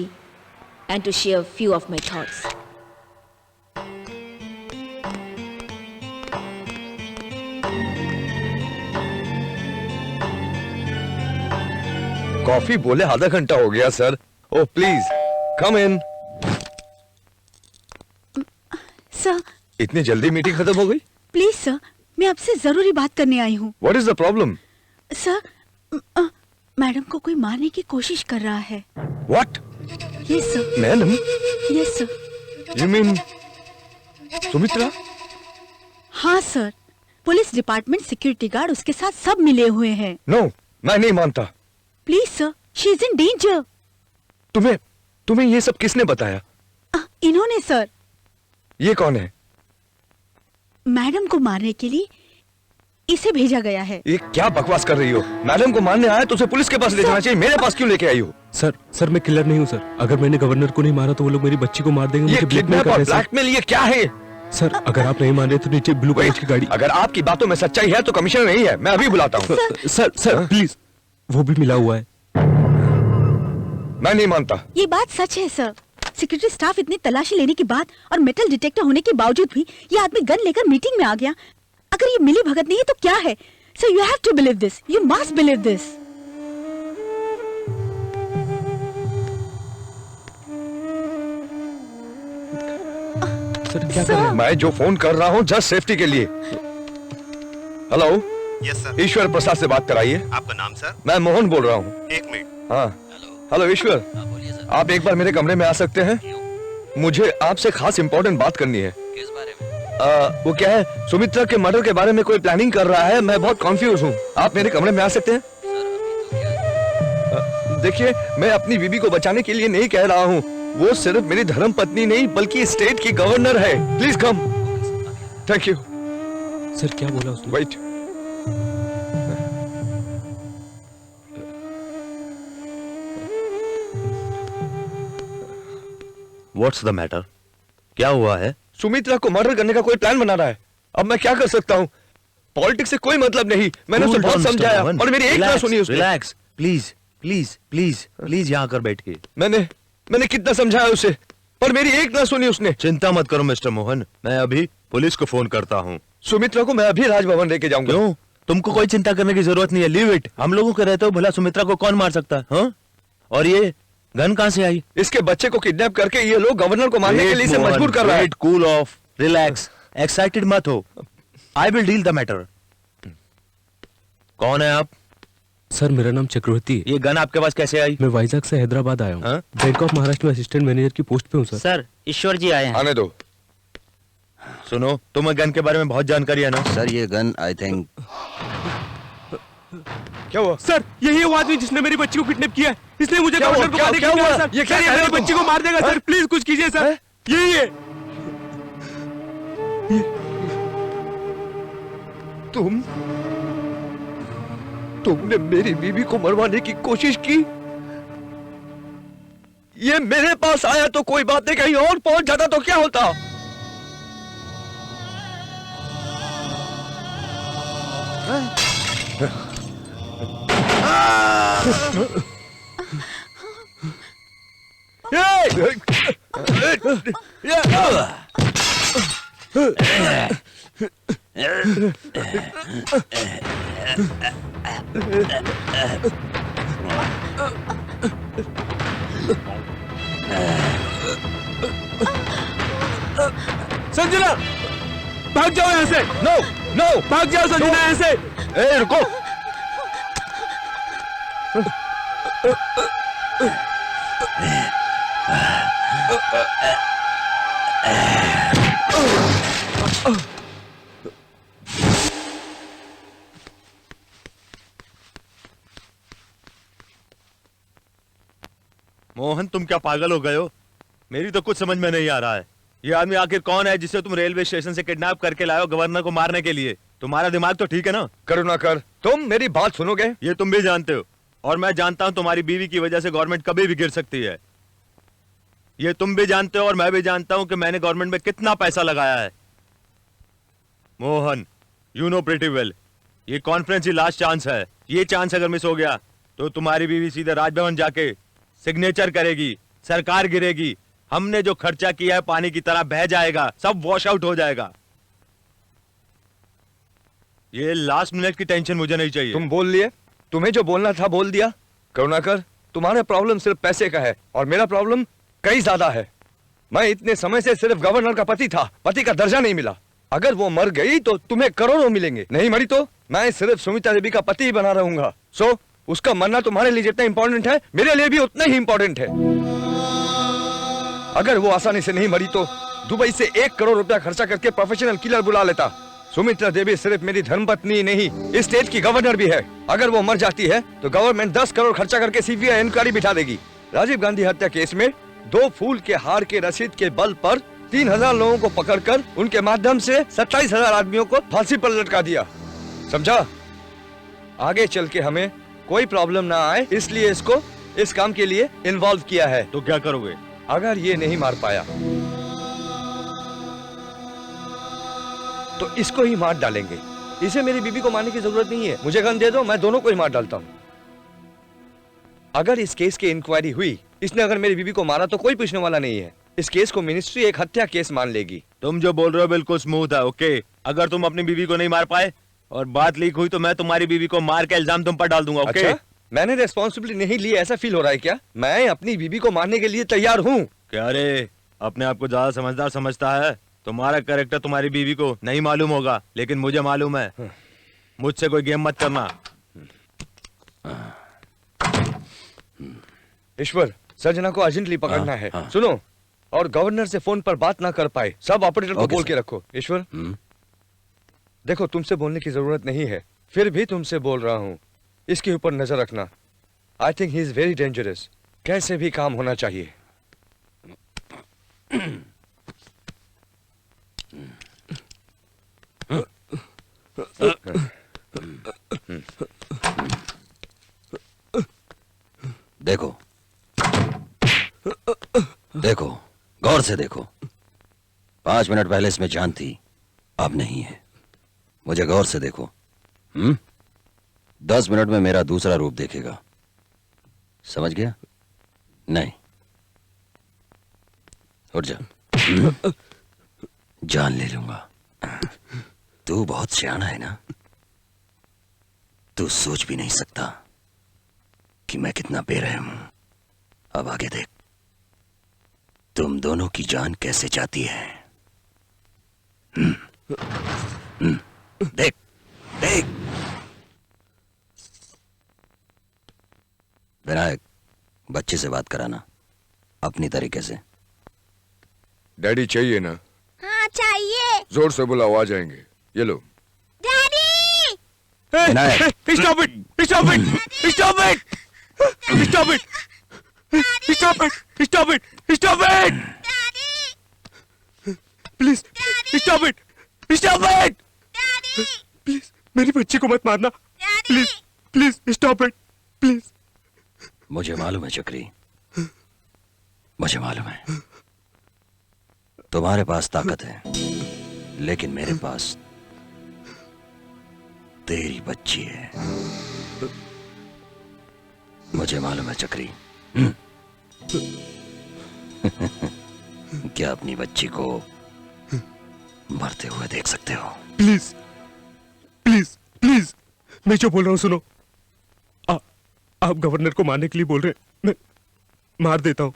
and to share a few of my thoughts. Coffee बोले आधा घंटा हो गया sir. Oh please come in. Sir, इतनी जल्दी मीटिंग खत्म हो गई? प्लीज सर, मैं आपसे जरूरी बात करने आई हूँ। What is the problem? Sir, madam को कोई मारने की कोशिश कर रहा है। What? Yes sir. Madam? Yes sir. You mean Sumitra? हाँ sir, police department, security guard उसके साथ सब मिले हुए हैं। नो, मैं नहीं मानता। Please sir, she is in danger. तुम्हें ये सब किसने बताया? इन्होंने सर। ये कौन है? मैडम को मारने के लिए इसे भेजा गया है। ये क्या बकवास कर रही हो? मैडम को मारने आया तो उसे पुलिस के पास ले जाना चाहिए, मेरे पास क्यों लेके आई हो? सर मैं किलर नहीं हूँ सर। अगर मैंने गवर्नर को नहीं मारा तो वो लोग मेरी बच्ची को मार देंगे। ये किडनैप और ब्लैकमेल ये क्या है? सर अगर आप नहीं मान रहे तो नीचे ब्लू कलर की गाड़ी। अगर आपकी बातों में सच्चाई है तो कमिश्नर नहीं है, मैं अभी बुलाता हूँ। सर प्लीज, वो भी मिला हुआ है। मैं नहीं मानता। ये बात सच है सर। सिक्योरिटी स्टाफ इतनी तलाशी लेने के बाद और मेटल डिटेक्टर होने के बावजूद भी ये आदमी गन लेकर मीटिंग में आ गया। अगर ये मिली भगत नहीं है तो क्या है? Sir you have to believe this, you must believe this. Sir क्या कर रहे हैं? मैं जो फोन कर रहा हूँ जस्ट सेफ्टी के लिए। Hello. Yes sir. Ishwar Prasad से बात कराइए। आपका नाम सर? मैं मोहन बोल रहा हूँ। एक मिनट। हाँ हेलो ईश्वर, आप एक बार मेरे कमरे में आ सकते हैं? मुझे आपसे खास इंपॉर्टेंट बात करनी है। किस बारे में? वो क्या है, सुमित्रा के मर्डर के बारे में कोई प्लानिंग कर रहा है। मैं बहुत कॉन्फ्यूज हूँ। आप मेरे कमरे में आ सकते हैं? देखिए, मैं अपनी बीबी को बचाने के लिए नहीं कह रहा हूँ। वो सिर्फ मेरी धर्म पत्नी नहीं बल्कि स्टेट की गवर्नर है। Please come. Thank you. Sir क्या बोला उसने? वेट। What's the matter? क्या हुआ है? सुमित्रा को मर्डर करने का कोई प्लान बना रहा है। अब मैं क्या कर सकता हूँ? पॉलिटिक्स से कोई मतलब नहीं। मैंने उसे बहुत समझाया और मेरी एक ना सुनी उसने। Relax, please please please please यहाँ कर बैठिए। मैंने कितना समझाया उसे, पर मेरी एक ना सुनी उसने। चिंता मत करो मिस्टर मोहन, मैं अभी पुलिस को फोन करता हूँ। सुमित्रा को मैं अभी राजभवन लेके जाऊंगा। क्यों? तुमको कोई चिंता करने की जरूरत नहीं है, लीव इट। हम लोगों के रहते हो भला सुमित्रा को कौन मार सकता है? हाँ? और ये गन कहाँ से आई? इसके बच्चे को किडनैप करके ये लोग गवर्नर को मारने के लिए इसे मजबूर कर रहा है। कूल ऑफ, रिलैक्स, एक्साइटेड मत हो। I will deal the matter. कौन है आप? सर मेरा नाम चक्रवर्ती है। ये गन आपके पास कैसे आई? मैं वाइजैक से हैदराबाद आया हूँ। बैंक ऑफ महाराष्ट्र में असिस्टेंट मैनेजर की पोस्ट पे हूँ सर। सर ईश्वर जी आए हैं। आने दो। सुनो, तुम्हें गन के बारे में बहुत जानकारी है ना? सर ये गन आई थिंक। क्या हुआ? सर यही वो आदमी जिसने मेरी बच्ची को किडनैप किया है, इसलिए मुझे गवर्नर को मारने के लिए हुआ? सर। ये क्या सर, मेरी बच्ची को मार देगा सर, प्लीज कुछ कीजिए सर। यही है। तुमने मेरी बीवी को मरवाने की कोशिश की। ये मेरे पास आया तो कोई बात नहीं, कहीं और पहुंच जाता तो क्या होता? संजना भाग जाओ यहाँ से। नो नो, भाग जाओ संजना यहाँ से। ए रुको। मोहन तुम क्या पागल हो गए हो? मेरी तो कुछ समझ में नहीं आ रहा है। ये आदमी आखिर कौन है जिसे तुम रेलवे स्टेशन से किडनैप करके लाए हो गवर्नर को मारने के लिए? तुम्हारा दिमाग तो ठीक है ना? करुणाकर, तुम मेरी बात सुनोगे? ये तुम भी जानते हो और मैं जानता हूं तुम्हारी बीवी की वजह से गवर्नमेंट कभी भी गिर सकती है। ये तुम भी जानते हो और मैं भी जानता हूं कि मैंने गवर्नमेंट में कितना पैसा लगाया है। Mohan, you know pretty well, ये कॉन्फ्रेंस ही लास्ट चांस है। ये चांस अगर मिस हो गया तो तुम्हारी बीवी सीधे राजभवन जाके सिग्नेचर करेगी, सरकार गिरेगी, हमने जो खर्चा किया है पानी की तरह बह जाएगा, सब वॉश आउट हो जाएगा। ये लास्ट मिनट की टेंशन मुझे नहीं चाहिए। तुम बोल लिए, तुम्हें जो बोलना था बोल दिया। करुणाकर, तुम्हारा प्रॉब्लम सिर्फ पैसे का है और मेरा प्रॉब्लम कई ज्यादा है। मैं इतने समय से सिर्फ गवर्नर का पति था, पति का दर्जा नहीं मिला। अगर वो मर गई तो तुम्हें करोड़ों मिलेंगे, नहीं मरी तो मैं सिर्फ सुमित्रा देवी का पति ही बना रहूंगा। सो उसका मरना तुम्हारे लिए जितना इंपॉर्टेंट है मेरे लिए भी उतना ही इंपॉर्टेंट है। अगर वो आसानी से नहीं मरी तो दुबई से 1 करोड़ रुपया खर्चा करके प्रोफेशनल किलर बुला लेता। सुमित्रा देवी सिर्फ मेरी धर्मपत्नी नहीं, इस स्टेट की गवर्नर भी है। अगर वो मर जाती है तो गवर्नमेंट 10 करोड़ खर्चा करके सीबीआई इंक्वायरी बिठा देगी। राजीव गांधी हत्या केस में 2 फूल के हार के रसीद के बल पर 3000 लोगों को पकड़कर उनके माध्यम से 27,000 आदमियों को फांसी पर लटका दिया। समझा? आगे चल के हमें कोई प्रॉब्लम ना आए इसलिए इसको इस काम के लिए इन्वॉल्व किया है। तो क्या करोगे? अगर ये नहीं मार पाया तो इसको ही मार डालेंगे। इसे मेरी बीबी को मारने की जरूरत नहीं है, मुझे गन दे दो, मैं दोनों को ही मार डालता हूँ। अगर इस केस की इंक्वायरी हुई, इसने अगर मेरी बीबी को मारा तो कोई पूछने वाला नहीं है। इस केस को मिनिस्ट्री एक हत्या केस मान लेगी। तुम जो बोल रहे हो बिल्कुल स्मूथ है, ओके। अगर तुम अपनी बीवी को नहीं मार पाए और बात लीक हुई तो मैं तुम्हारी बीवी को मार के इल्जाम तुम पर डाल दूंगा, ओके? अच्छा? मैंने रिस्पॉन्सिबिलिटी नहीं ली, ऐसा फील हो रहा है क्या? मैं अपनी बीवी को मारने के लिए तैयार हूँ। क्या रे, अपने आप को ज्यादा समझदार समझता है? तुम्हारा कैरेक्टर तुम्हारी बीवी को नहीं मालूम होगा, लेकिन मुझे मालूम है। मुझसे कोई गेम मत करना। ईश्वर, सर्जना को अर्जेंटली पकड़ना है। सुनो, और गवर्नर से फोन पर बात ना कर पाए, सब ऑपरेटर को बोल के रखो। ईश्वर, देखो तुमसे बोलने की जरूरत नहीं है, फिर भी तुमसे बोल रहा हूँ, इसके ऊपर नजर रखना। I think he is very dangerous. कैसे भी काम होना चाहिए। देखो देखो, गौर से देखो, 5 मिनट पहले इसमें जान थी, अब नहीं है। मुझे गौर से देखो। 10 मिनट में मेरा दूसरा रूप देखेगा, समझ गया? नहीं, उठ जा। जान ले लूंगा। तू बहुत सियाना है ना? तू सोच भी नहीं सकता कि मैं कितना बेरहम हूं। अब आगे देख, तुम दोनों की जान कैसे जाती है। देख देख। विनायक, बच्चे से बात कराना अपनी तरीके से। डैडी चाहिए ना? हाँ चाहिए। जोर से बुलाओ, आ जाएंगे। ये लो। Daddy! Vinayak, Stop it! Stop it! Stop it! Stop it! Stop it! Stop it! Stop it! Please! Stop it! Stop it! Please! मेरी बच्ची को मत मारना। Please! Please! Stop it! Please! मुझे मालूम है चक्री, मुझे मालूम है तुम्हारे पास ताकत है, लेकिन मेरे पास तेरी बच्ची है। मुझे मालूम है चक्री। क्या अपनी बच्ची को मरते हुए देख सकते हो? प्लीज प्लीज प्लीज, मैं जो बोल रहा हूं सुनो। आप गवर्नर को मारने के लिए बोल रहे हैं, मैं मार देता हूं।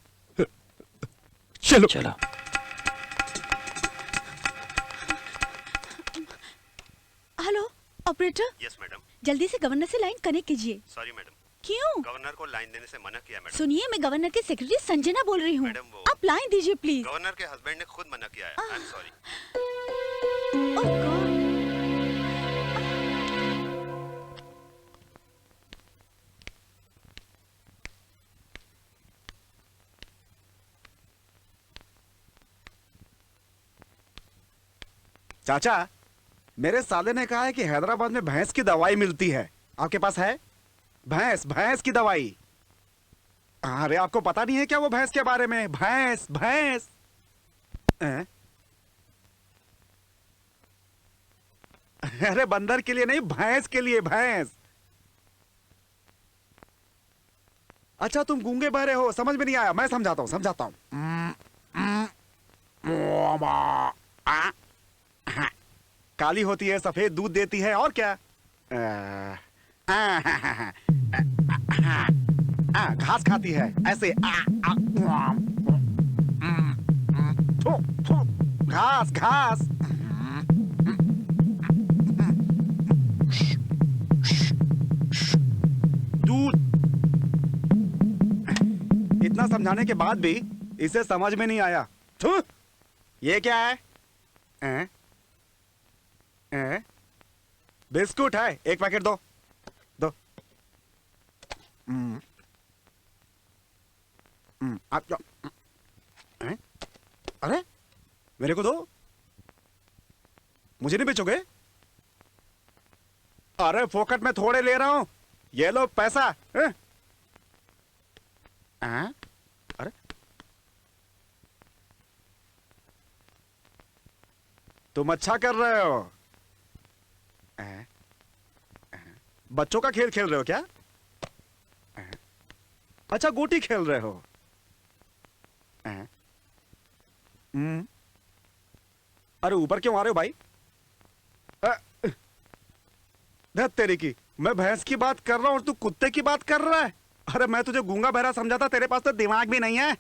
चलो चलो। Hello operator. Yes madam. जल्दी से गवर्नर से लाइन कनेक्ट कीजिए। Sorry madam. क्यों? गवर्नर को लाइन देने से मना किया मैडम। सुनिए, मैं गवर्नर के सेक्रेटरी संजना बोल रही हूँ। मैडम, वो आप लाइन दीजिए प्लीज। गवर्नर के हस्बैंड ने खुद मना किया है। आई एम सॉरी। चाचा, मेरे साले ने कहा है कि हैदराबाद में भैंस की दवाई मिलती है। आपके पास है? भैंस की दवाई। अरे आपको पता नहीं है क्या वो भैंस के बारे में? भैंस भैंस। अरे बंदर के लिए नहीं, भैंस के लिए, भैंस। अच्छा तुम गूंगे बहरे हो, समझ में नहीं आया? मैं समझाता हूं। काली होती है, सफेद दूध देती है, और क्या? घास खाती है ऐसे। घास घास। दूध। इतना समझाने के बाद भी इसे समझ में नहीं आया। ये क्या है? बिस्कुट है, एक पैकेट दो। अरे मेरे को दो, मुझे नहीं बेचोगे? अरे फोकट में थोड़े ले रहा हूं, ये लो पैसा। अरे तुम अच्छा कर रहे हो। बच्चों का खेल खेल रहे हो क्या? अच्छा गोटी खेल रहे हो। अरे ऊपर क्यों आ रहे हो भाई? धत तेरी की, मैं भैंस की बात कर रहा हूं और तू कुत्ते की बात कर रहा है। अरे मैं तुझे गूंगा बहरा समझा था, तेरे पास तो दिमाग भी नहीं है।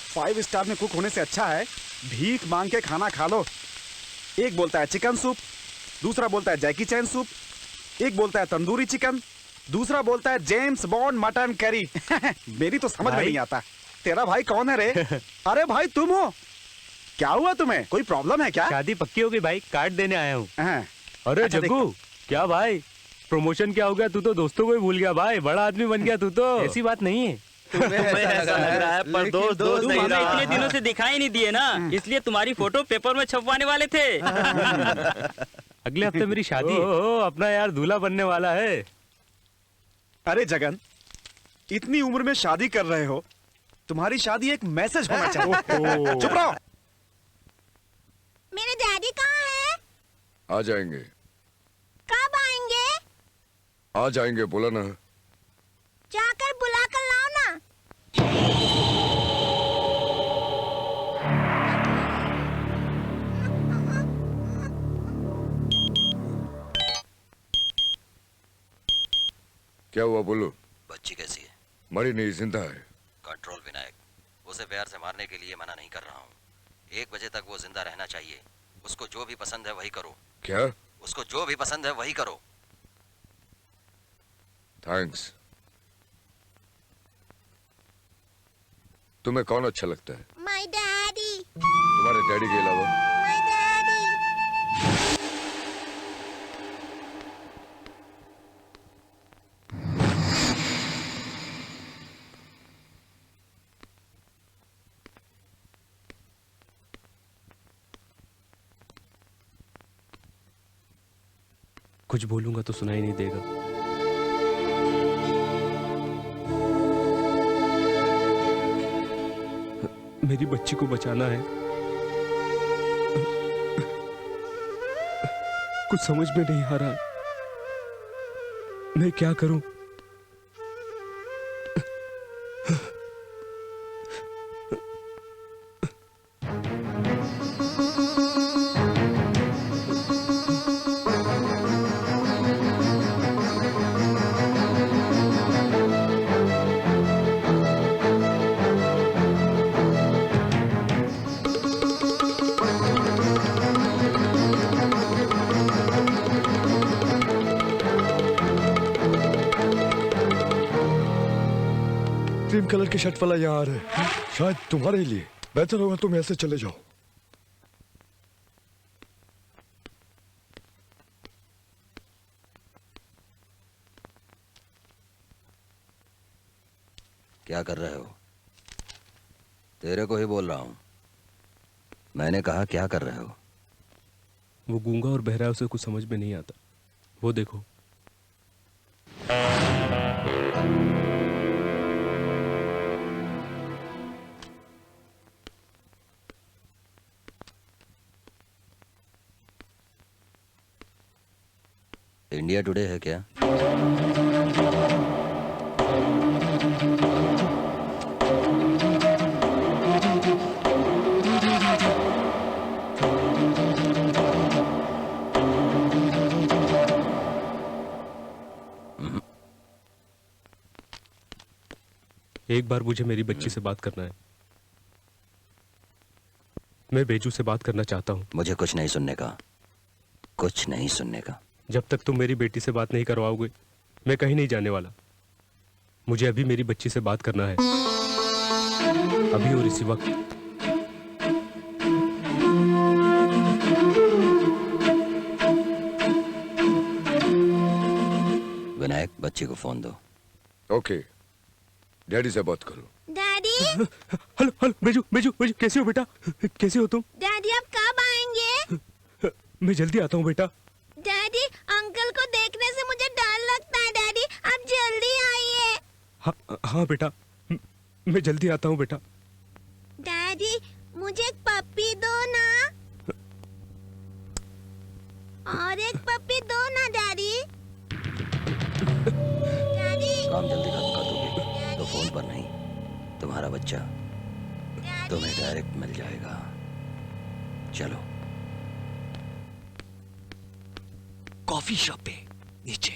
फाइव स्टार में कुक होने से अच्छा है भीख मांग के खाना खा लो। एक बोलता है चिकन सूप, दूसरा बोलता है जैकी चैन सूप, एक बोलता है तंदूरी चिकन, दूसरा बोलता है जेम्स बॉन्ड मटन करी। मेरी तो समझ में नहीं आता। तेरा भाई कौन है रे? अरे भाई तुम हो? क्या हुआ तुम्हें? कोई प्रॉब्लम है क्या? शादी पक्की होगी भाई, कार्ड देने आया हूँ। अरे अच्छा, जग्गू, क्या भाई प्रमोशन क्या हो गया? तू तो दोस्तों को ही भूल गया भाई, बड़ा आदमी बन गया तू तो। ऐसी बात नहीं है। तुम्हें ऐसा लग रहा है, पर दोस्त नहीं रहा। इतने दिनों से दिखाई नहीं दिए ना, इसलिए तुम्हारी फोटो पेपर में छपवाने वाले थे। अगले हफ्ते मेरी शादी है। अपना यार दूल्हा बनने वाला है। अरे जगन, इतनी उम्र में शादी कर रहे हो, तुम्हारी शादी एक मैसेज होना चाहिए। चुप रहो। मेरे डैडी कहाँ है? आ जाएंगे। कब आएंगे? आ जाएंगे बोला ना। जाकर बुला कर लाओ ना। क्या हुआ बोलो? बच्ची कैसी है? मरी नहीं, जिंदा है। कंट्रोल विनायक, उसे प्यार से मारने के लिए मना नहीं कर रहा हूँ। 1 बजे तक वो जिंदा रहना चाहिए। उसको जो भी पसंद है वही करो। क्या? उसको जो भी पसंद है वही करो। थैंक्स। तुम्हें कौन अच्छा लगता है? My daddy. तुम्हारे डैडी के अलावा? My daddy. कुछ बोलूंगा तो सुनाई नहीं देगा। मेरी बच्ची को बचाना है। कुछ समझ में नहीं आ रहा है, मैं क्या करूं? क्रीम कलर की शर्ट वाला यहाँ आ रहा है, शायद तुम्हारे लिए। बेहतर होगा तुम ऐसे चले जाओ। क्या कर रहे हो? तेरे को ही बोल रहा हूं। मैंने कहा क्या कर रहे हो? वो गूंगा और बहरा है, उसे कुछ समझ में नहीं आता। वो देखो। इंडिया टुडे है क्या? एक बार मुझे मेरी बच्ची से बात करना है। मैं बेजू से बात करना चाहता हूँ। मुझे कुछ नहीं सुनने का, कुछ नहीं सुनने का। जब तक तुम मेरी बेटी से बात नहीं करवाओगे मैं कहीं नहीं जाने वाला। मुझे अभी मेरी बच्ची से बात करना है, अभी और इसी वक्त। विनायक, बच्ची को फोन दो। ओके, डैडी से बात करो। Daddy. Hello hello, Beju Beju Beju, कैसे हो बेटा? कैसे हो तुम? डैडी आप कब आएंगे? मैं जल्दी आता हूँ बेटा। डैडी, अंकल को देखने से मुझे डर लगता है। डैडी आप जल्दी आइए। हाँ हाँ बेटा, मैं जल्दी आता हूँ बेटा। डैडी मुझे एक पप्पी दो ना, और एक पप्पी दो ना डैडी। डैडी काम जल्दी खत्म कर दोगे तो फोन पर नहीं, तुम्हारा बच्चा तुम्हें डायरेक्ट मिल जाएगा। चलो कॉफी शॉप पे नीचे।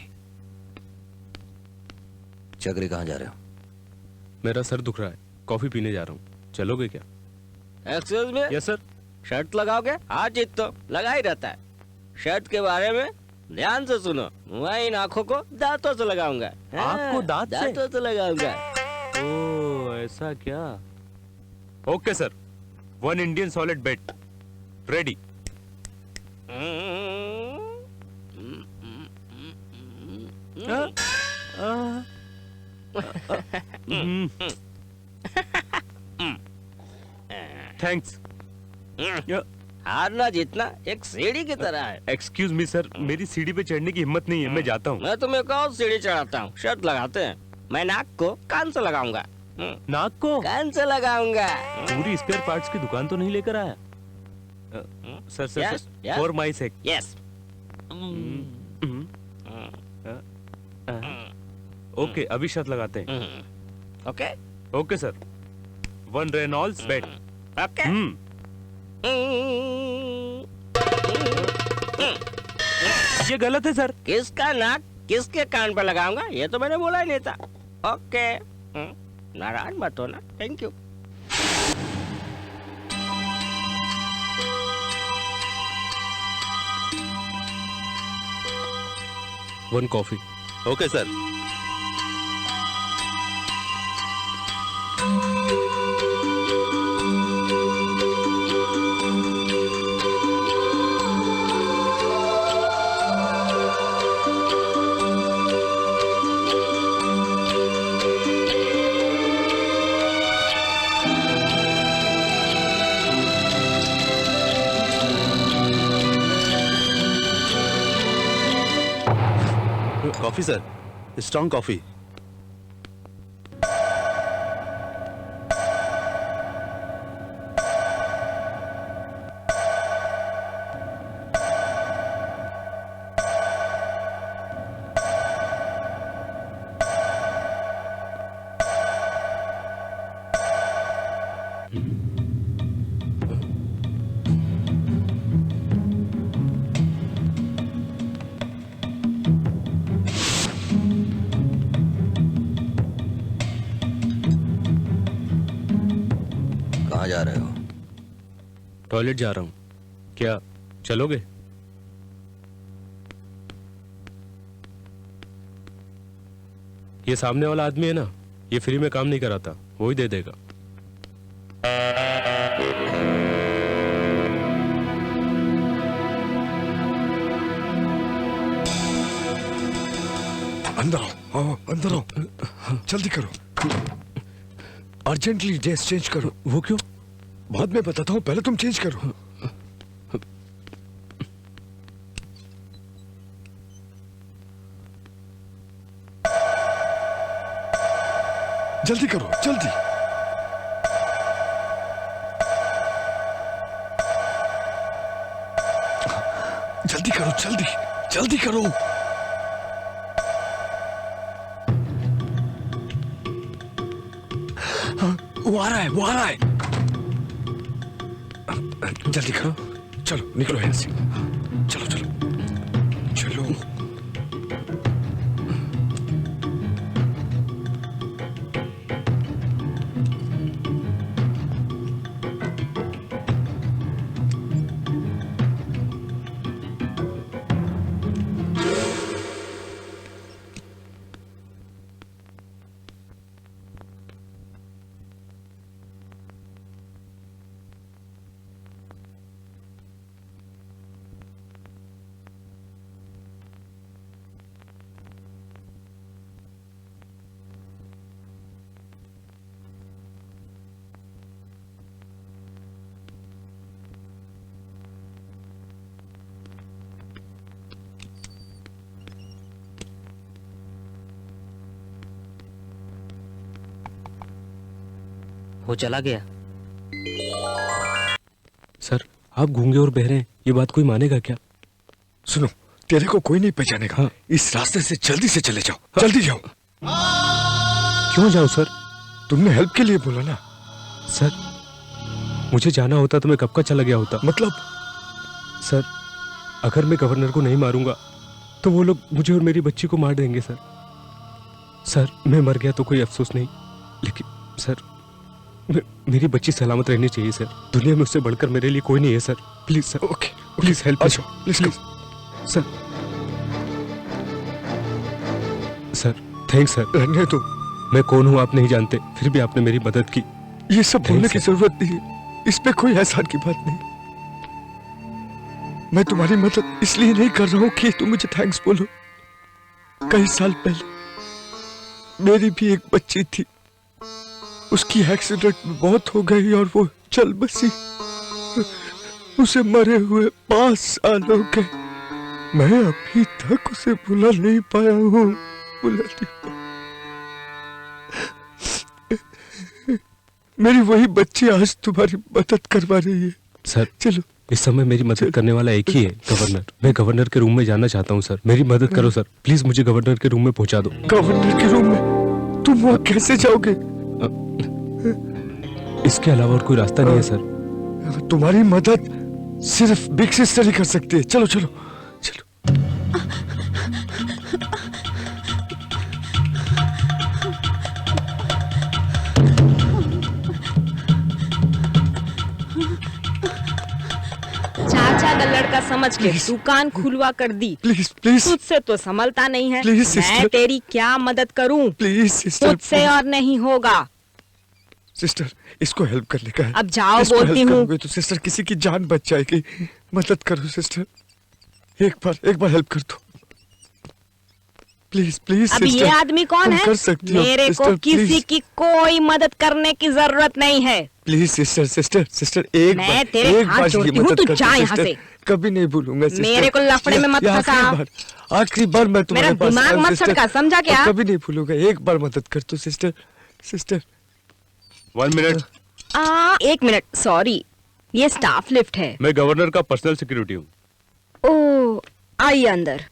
चक्री कहाँ जा रहे हो? मेरा सर दुख रहा है, कॉफी पीने जा रहा हूँ। चलोगे क्या? Excuse me. Yes sir. Shirt लगाओगे? हाँ जीत तो लगा ही रहता है। शर्ट के बारे में ध्यान से सुनो। मैं इन आंखों को दांतों से लगाऊंगा। आपको दांत से? दांतों से लगाऊंगा। ओह ऐसा क्या? ओके सर, 1 इंडियन सॉलिड बेट रेडी। थैंक्स। हारना जीतना एक सीढ़ी की तरह है। एक्सक्यूज मी सर, मेरी सीढ़ी पे चढ़ने की हिम्मत नहीं है, मैं जाता हूँ। मैं तुम्हें एक और सीढ़ी चढ़ाता हूँ। शर्त लगाते हैं, मैं नाक को कान से लगाऊंगा। नाक को कान से लगाऊंगा। पूरी स्पेयर पार्ट्स की दुकान तो नहीं लेकर आया? Sir sir Yes, yes. For my sake. Yes. Okay, अभी शर्त लगाते हैं। Okay okay sir, 1 Reynolds bet. Okay. ये गलत है सर। किसका नाक किसके कान पे लगाऊंगा ये तो मैंने बोला ही नहीं था। ओके, नाराज मत हो ना। Thank you. One coffee. Okay sir. Coffee sir, strong coffee. कहाँ जा रहे हो? टॉयलेट जा रहा हूँ। क्या चलोगे? ये सामने वाला आदमी है ना, ये फ्री में काम नहीं कराता, वो ही दे देगा। अंदर आओ, अंदर आओ, जल्दी करो, अर्जेंटली ड्रेस चेंज करो। वो क्यों? बाद में बताता हूँ, पहले तुम चेंज करो। जल्दी करो, जल्दी। जल्दी करो, जल्दी जल्दी करो। वो आ रहा है, वो आ रहा है। जल्दी करो, चलो निकलो यहाँ से। चलो चलो चलो। वो चला गया। सर, आप गूंगे और बहरे हैं, ये बात कोई मानेगा क्या? सुनो, तेरे को कोई नहीं पहचानेगा। हाँ। इस रास्ते से जल्दी से चले जाओ। हाँ। जल्दी जाओ। क्यों जाओ सर? तुमने हेल्प के लिए बोला ना। सर, मुझे जाना होता तो मैं कब का चला गया होता। मतलब? सर, अगर मैं गवर्नर को नहीं मारूंगा तो वो लोग मुझे और मेरी बच्ची को मार देंगे सर। सर, मैं मर गया तो कोई अफसोस नहीं, लेकिन सर मेरी बच्ची सलामत रहनी चाहिए सर। दुनिया में उससे बढ़कर मेरे लिए कोई नहीं है sir. Please sir. Okay, please help. अच्छा, please sir. Sir, thanks sir. रहने दो। मैं कौन हूँ आप नहीं जानते, फिर भी आपने मेरी मदद की। ये सब बोलने की जरूरत नहीं है। इसमें कोई एहसान की बात नहीं। मैं तुम्हारी मदद इसलिए नहीं कर रहा हूं कि तुम मुझे थैंक्स बोलो। कई साल पहले मेरी भी एक बच्ची थी, उसकी एक्सीडेंट में मौत हो गई और वो चल बसी। उसे मरे हुए 5 साल हो गए। मैं अभी तक उसे भुला नहीं पाया हूँ, भुला नहीं पाया। मेरी वही बच्ची आज तुम्हारी मदद करवा रही है। सर चलो, इस समय मेरी मदद करने वाला एक ही है, गवर्नर। मैं गवर्नर के रूम में जाना चाहता हूँ सर, मेरी मदद करो सर, प्लीज मुझे गवर्नर के रूम में पहुंचा दो। गवर्नर के रूम में? तुम वहाँ कैसे जाओगे? इसके अलावा और कोई रास्ता नहीं है सर। तुम्हारी मदद सिर्फ बिग सिस्टर ही कर सकती है। चलो चलो चलो। चाचा का लड़का समझ के दुकान खुलवा कर दी। प्लीज प्लीज, तुझसे तो संभलता नहीं है। प्लीज मैं सिस्टर, तेरी क्या मदद करूं? प्लीज सिस्टर, तुझसे और नहीं होगा। सिस्टर, इसको हेल्प करने का है। अब जाओ, इसको बोलती हेल्प हूँ। करोगे तो सिस्टर किसी की जान बच जाएगी। मदद करो सिस्टर, एक बार हेल्प कर दो प्लीज प्लीज। अब ये आदमी कौन है? कर सकती हो मेरे को सिस्टर, किसी प्लीज। की कोई मदद करने की जरूरत नहीं है। प्लीज सिस्टर सिस्टर सिस्टर, एक मैं बार तेरे एक हाथ बार जोड़ती ये हूँ, मदद तू कर जा दो यहाँ सिस्टर। से। कभी नहीं भूलूंगा सिस्टर। मेरे को लफड़े में मत ये फंसा। आखिरी बार मैं तुम्हारे मेरा पास दिमाग आया हूँ, मत सिस्टर। सटका, समझा क्या? और कभी नहीं भूलूंगा। एक बार मदद कर दो sister sister. 1 minute. 1 minute, sorry, ये स्टाफ लिफ्ट है। मैं गवर्नर का पर्सनल सिक्योरिटी हूँ। ओह, आइए अंदर।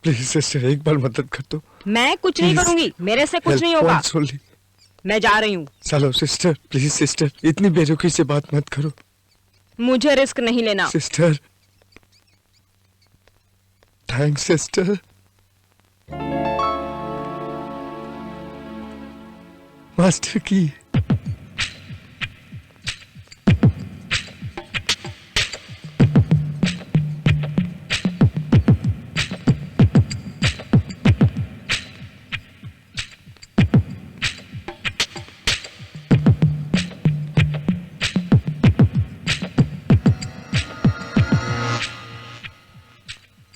प्लीज सिस्टर, एक बार मदद कर दो। मैं कुछ नहीं Please. करूंगी, मेरे से कुछ Help नहीं होगा। once only. मैं जा रही हूँ। चलो सिस्टर, प्लीज सिस्टर, इतनी बेरुखी से बात मत करो मुझे रिस्क नहीं लेना। सिस्टर। Thanks sister. मास्टर की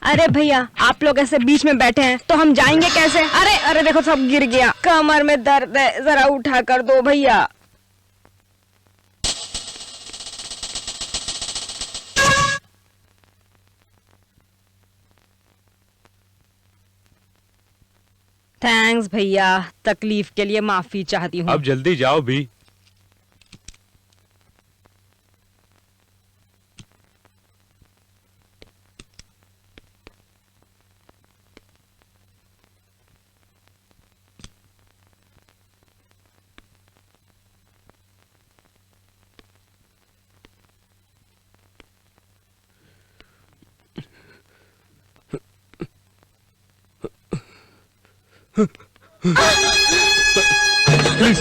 अरे भैया, आप लोग ऐसे बीच में बैठे हैं तो हम जाएंगे कैसे? अरे अरे देखो, सब गिर गया। कमर में दर्द है, जरा उठा कर दो भैया। थैंक्स भैया, तकलीफ के लिए माफी चाहती हूँ। अब जल्दी जाओ भी। Please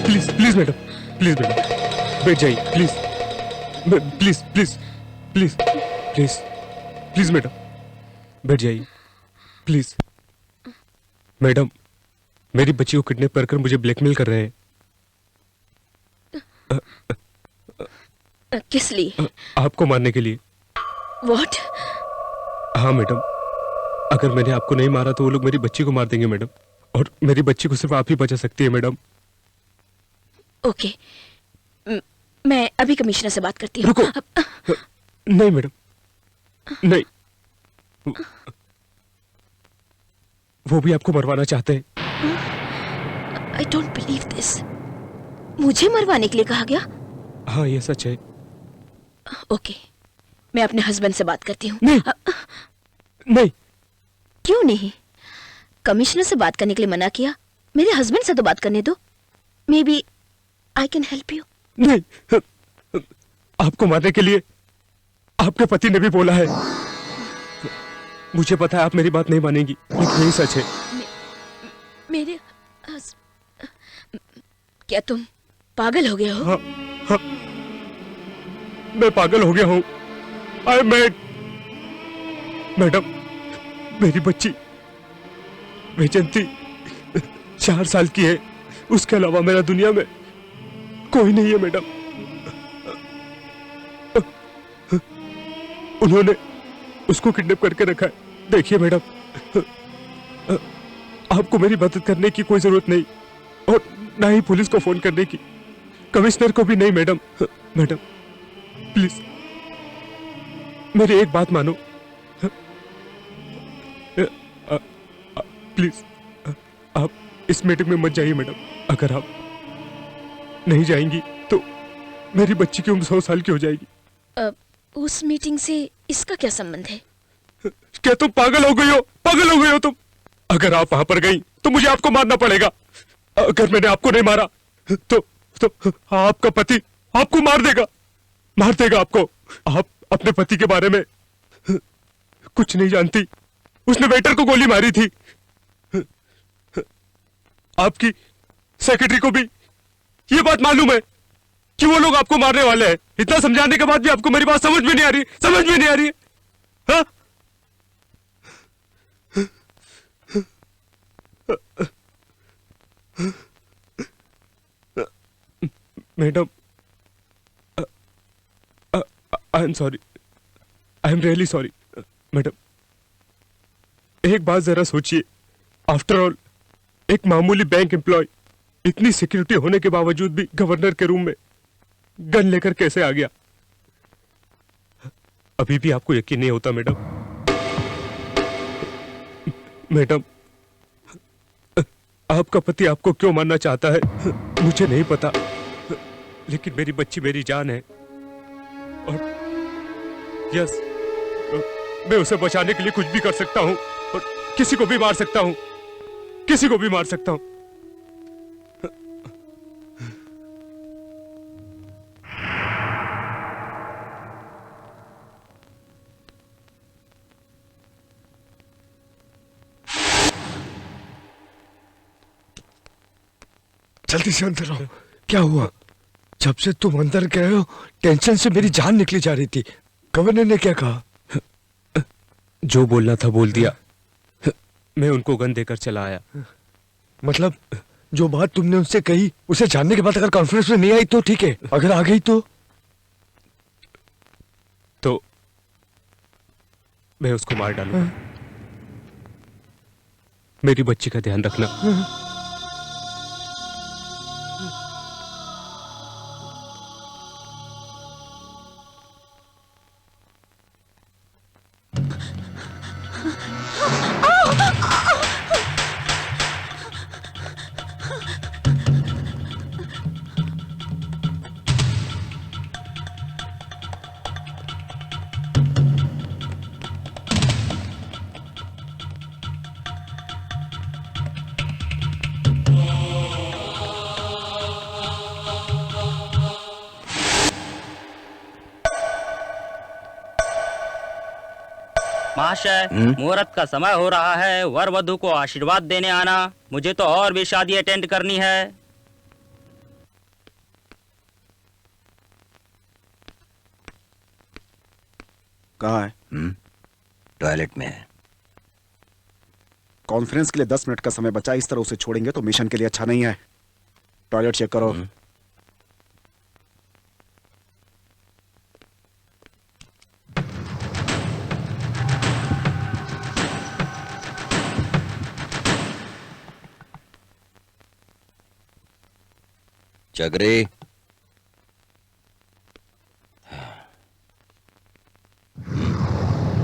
please please madam, please madam बैठ जाइए please. Please please please please please madam बैठ जाइए प्लीज। मैडम, मेरी बच्ची को किडनैप कर कर मुझे ब्लैकमेल कर रहे हैं। किस लिए? आपको मारने के लिए। व्हाट? हाँ मैडम, अगर मैंने आपको नहीं मारा तो वो लोग मेरी बच्ची को मार देंगे मैडम, और मेरी बच्ची को सिर्फ आप ही बचा सकती है मैडम। ओके, मैं अभी कमिश्नर से बात करती हूँ। रुको। नहीं मैडम, नहीं, वो भी आपको मरवाना चाहते हैं। I don't believe this. मुझे मरवाने के लिए कहा गया? हाँ ये सच है। ओके, मैं अपने हस्बैंड से बात करती हूँ। नहीं, नहीं। क्यों नहीं? कमिश्नर से बात करने के लिए मना किया, मेरे हस्बैंड से तो बात करने दो। Maybe I can help you. नहीं, आपको मारने के लिए आपके पति ने भी बोला है। मुझे पता है आप मेरी बात नहीं मानेंगी, लेकिन यही सच है। मेरे क्या तुम पागल हो गए हो? हाँ, हाँ, मैं पागल हो गया हूँ। आई मैड। मैडम, मेरी बच्ची वैजंती 4 साल की है। उसके अलावा मेरा दुनिया में कोई नहीं है मैडम। उन्होंने उसको किडनैप करके रखा है। देखिए मैडम, आपको मेरी मदद करने की कोई जरूरत नहीं, और ना ही पुलिस को फोन करने की, कमिश्नर को भी नहीं। मैडम, मैडम प्लीज मेरी एक बात मानो। प्लीज आप इस मीटिंग में मत जाइए मैडम। अगर आप नहीं जाएंगी तो मेरी बच्ची की उम्र 100 साल की हो जाएगी। उस मीटिंग से इसका क्या संबंध है? क्या तुम पागल हो गई हो? पागल हो गई हो तुम? अगर आप वहां पर गई तो मुझे आपको मारना पड़ेगा। अगर मैंने आपको नहीं मारा तो आपका पति आपको मार देगा आपको। आप अपने पति के बारे में कुछ नहीं जानती। उसने वेटर को गोली मारी थी। आपकी सेक्रेटरी को भी ये बात मालूम है कि वो लोग आपको मारने वाले हैं। इतना समझाने के बाद भी आपको मेरी बात समझ में नहीं आ रही है। हाँ? Madam, I am sorry, I am really sorry. Madam, एक बात जरा सोचिए। आफ्टर ऑल एक मामूली बैंक एम्प्लॉय इतनी सिक्योरिटी होने के बावजूद भी गवर्नर के रूम में गन लेकर कैसे आ गया? अभी भी आपको यकीन नहीं होता मैडम? मैडम, आपका पति आपको क्यों मारना चाहता है मुझे नहीं पता, लेकिन मेरी बच्ची मेरी जान है। और यस, मैं उसे बचाने के लिए कुछ भी कर सकता हूं, और किसी को भी मार सकता हूं। जल्दी से अंदर आओ। क्या हुआ? जब से तुम अंदर गए हो टेंशन से मेरी जान निकली जा रही थी। गवर्नर ने क्या कहा? जो बोलना था बोल दिया। मैं उनको गन देकर चला आया। मतलब जो बात तुमने उनसे कही उसे जानने के बाद अगर कॉन्फ्रेंस में नहीं आई तो ठीक है, अगर आ गई तो मैं उसको मार डालूंगा। मेरी बच्ची का ध्यान रखना। महाशय, मुहूर्त का समय हो रहा है। वर वधु को आशीर्वाद देने आना। मुझे तो और भी शादी अटेंड करनी है। कहाँ है? टॉयलेट में है। कॉन्फ्रेंस के लिए 10 मिनट का समय बचा। इस तरह उसे छोड़ेंगे तो मिशन के लिए अच्छा नहीं है। टॉयलेट चेक करो। चक्री,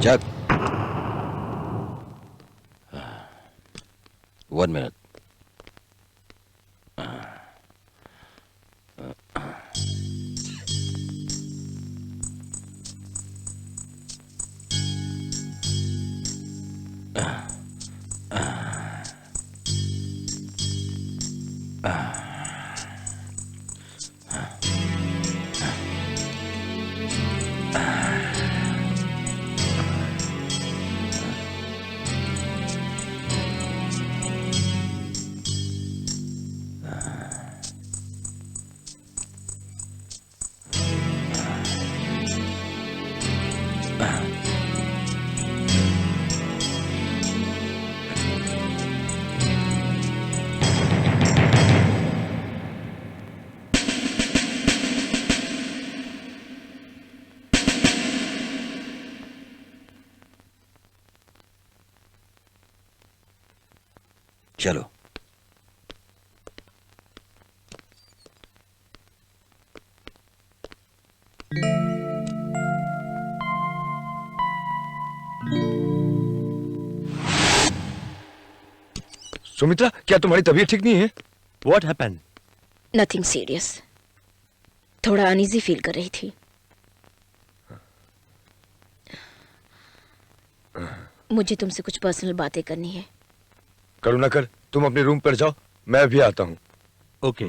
चक। 1 मिनट। चलो। सुमित्रा, क्या तुम्हारी तबीयत ठीक नहीं है? What happened? नथिंग सीरियस, थोड़ा अनईजी फील कर रही थी। मुझे तुमसे कुछ पर्सनल बातें करनी है। करुणाकर, तुम अपने रूम पर जाओ, मैं अभी आता हूं। ओके।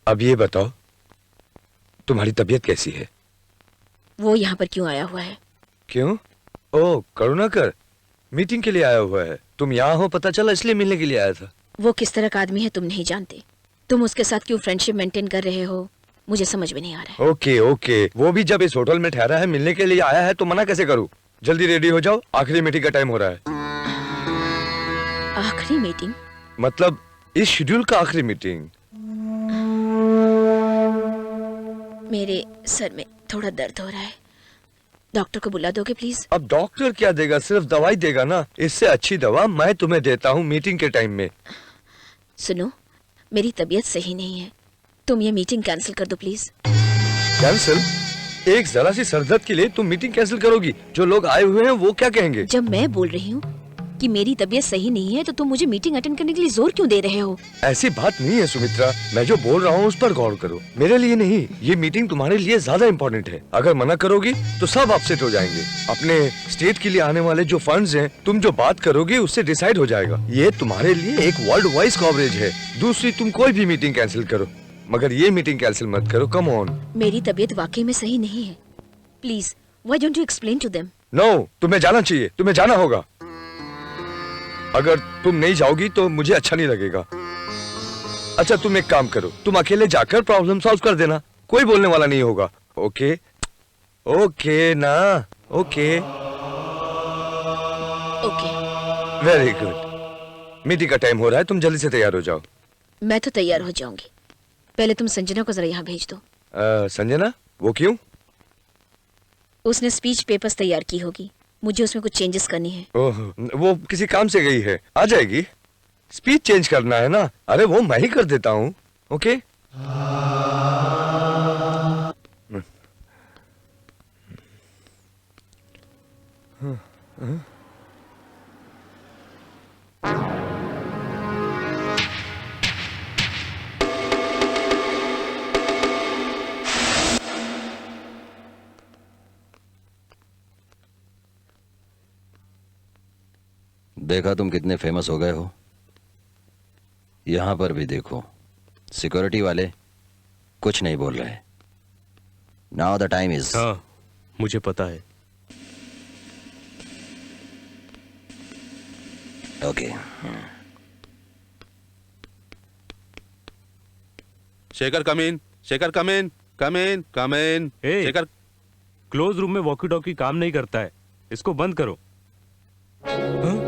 अब ये बताओ, तुम्हारी तबीयत कैसी है? वो यहाँ पर क्यों आया हुआ है? क्यों? ओह करुणाकर, मीटिंग के लिए आया हुआ है। तुम यहाँ हो पता चला, इसलिए मिलने के लिए आया था। वो किस तरह का आदमी है तुम नहीं जानते। तुम उसके साथ क्यों फ्रेंडशिप मेंटेन कर रहे हो, मुझे समझ में नहीं आ रहा है। ओके ओके, वो भी जब इस होटल में ठहरा है, मिलने के लिए आया है, तो मना कैसे करूं? जल्दी रेडी हो जाओ, आखिरी मीटिंग का टाइम हो रहा है। आखिरी मीटिंग? मतलब इस शेड्यूल का आखिरी मीटिंग। मेरे सर में थोड़ा दर्द हो रहा है, डॉक्टर को बुला दोगे प्लीज? अब डॉक्टर क्या देगा, सिर्फ दवाई देगा ना। इससे अच्छी दवा मैं तुम्हें देता हूँ मीटिंग के टाइम में। सुनो, मेरी तबीयत सही नहीं है, तुम ये मीटिंग कैंसिल कर दो प्लीज। कैंसिल? एक जरा सी सरदर्द के लिए तुम मीटिंग कैंसिल करोगी? जो लोग आए हुए हैं वो क्या कहेंगे? जब मैं बोल रही हूँ कि मेरी तबीयत सही नहीं है, तो तुम मुझे मीटिंग अटेंड करने के लिए जोर क्यों दे रहे हो? ऐसी बात नहीं है सुमित्रा, मैं जो बोल रहा हूँ उस पर गौर करो। मेरे लिए नहीं, ये मीटिंग तुम्हारे लिए ज्यादा इम्पोर्टेंट है। अगर मना करोगी तो सब अपसेट हो जाएंगे। अपने स्टेट के लिए आने वाले जो फंड्स हैं, तुम जो बात करोगे उससे डिसाइड हो जाएगा। ये तुम्हारे लिए एक वर्ल्ड वाइड कवरेज है। दूसरी, तुम कोई भी मीटिंग कैंसिल करो, मगर ये मीटिंग कैंसिल मत करो। Come on. मेरी तबीयत वाकई में सही नहीं है, please why don't you explain to them? No, तुम्हें जाना चाहिए, तुम्हें जाना होगा। अगर तुम नहीं जाओगी तो मुझे अच्छा नहीं लगेगा। अच्छा तुम एक काम करो, तुम अकेले जाकर प्रॉब्लम सॉल्व कर देना, कोई बोलने वाला नहीं होगा। ओके ओके ना? Okay okay, very good. Meeting का टाइम हो रहा है, तुम जल्दी से तैयार हो जाओ। मैं तो तैयार हो जाऊंगी, पहले तुम संजना को जरा यहाँ भेज दो। संजना? वो क्यों? उसने स्पीच पेपर्स तैयार की होगी, मुझे उसमें कुछ चेंजेस करनी है। ओह, वो किसी काम से गई है, आ जाएगी। स्पीच चेंज करना है ना? अरे वो मैं ही कर देता हूँ। ओके देखा तुम कितने फेमस हो गए हो। यहां पर भी देखो, सिक्योरिटी वाले कुछ नहीं बोल रहे। Now the time is. हाँ, मुझे पता है। ओके। शेखर कम इन, शेखर कम इन, कम इन, कम इन। शेखर, क्लोज रूम में वॉकी टॉकी काम नहीं करता है, इसको बंद करो। हाँ?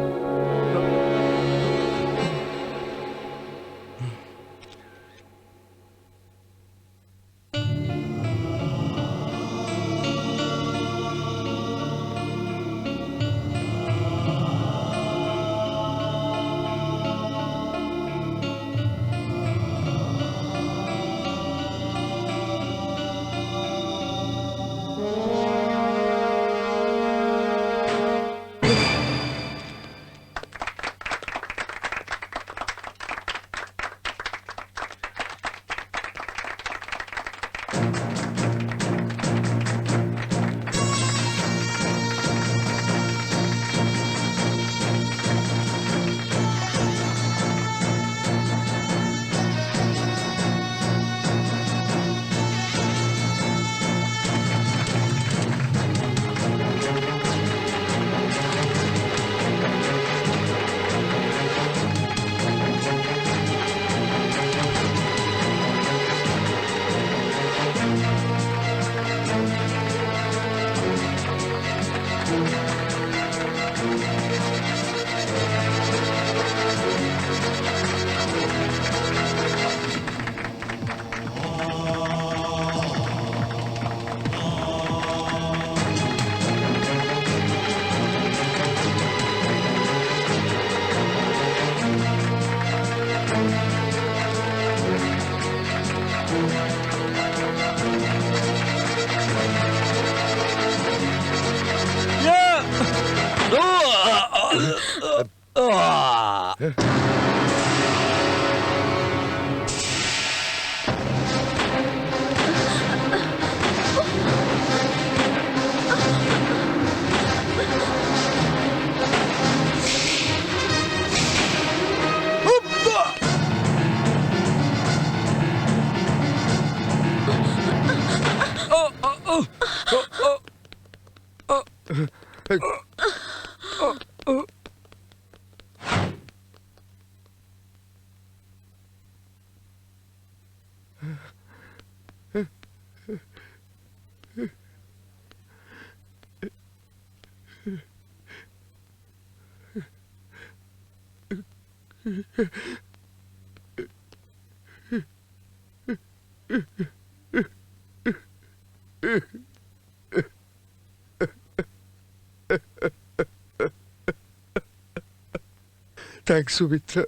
थैंक्स सुमित्रा,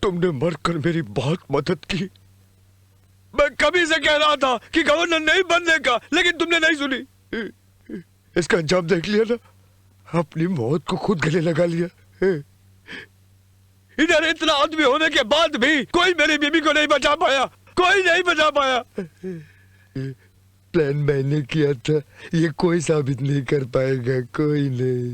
तुमने मरकर मेरी बहुत मदद की। मैं कभी से कह रहा था कि गवर्नर नहीं बनने का, लेकिन तुमने नहीं सुनी। इसका अंजाम देख लिया ना, अपनी मौत को खुद गले लगा लिया। इधर इतना आदमी होने के बाद भी कोई मेरी बीबी को नहीं बचा पाया, कोई नहीं बचा पाया। प्लान मैंने किया था, ये कोई साबित नहीं कर पाएगा, कोई नहीं।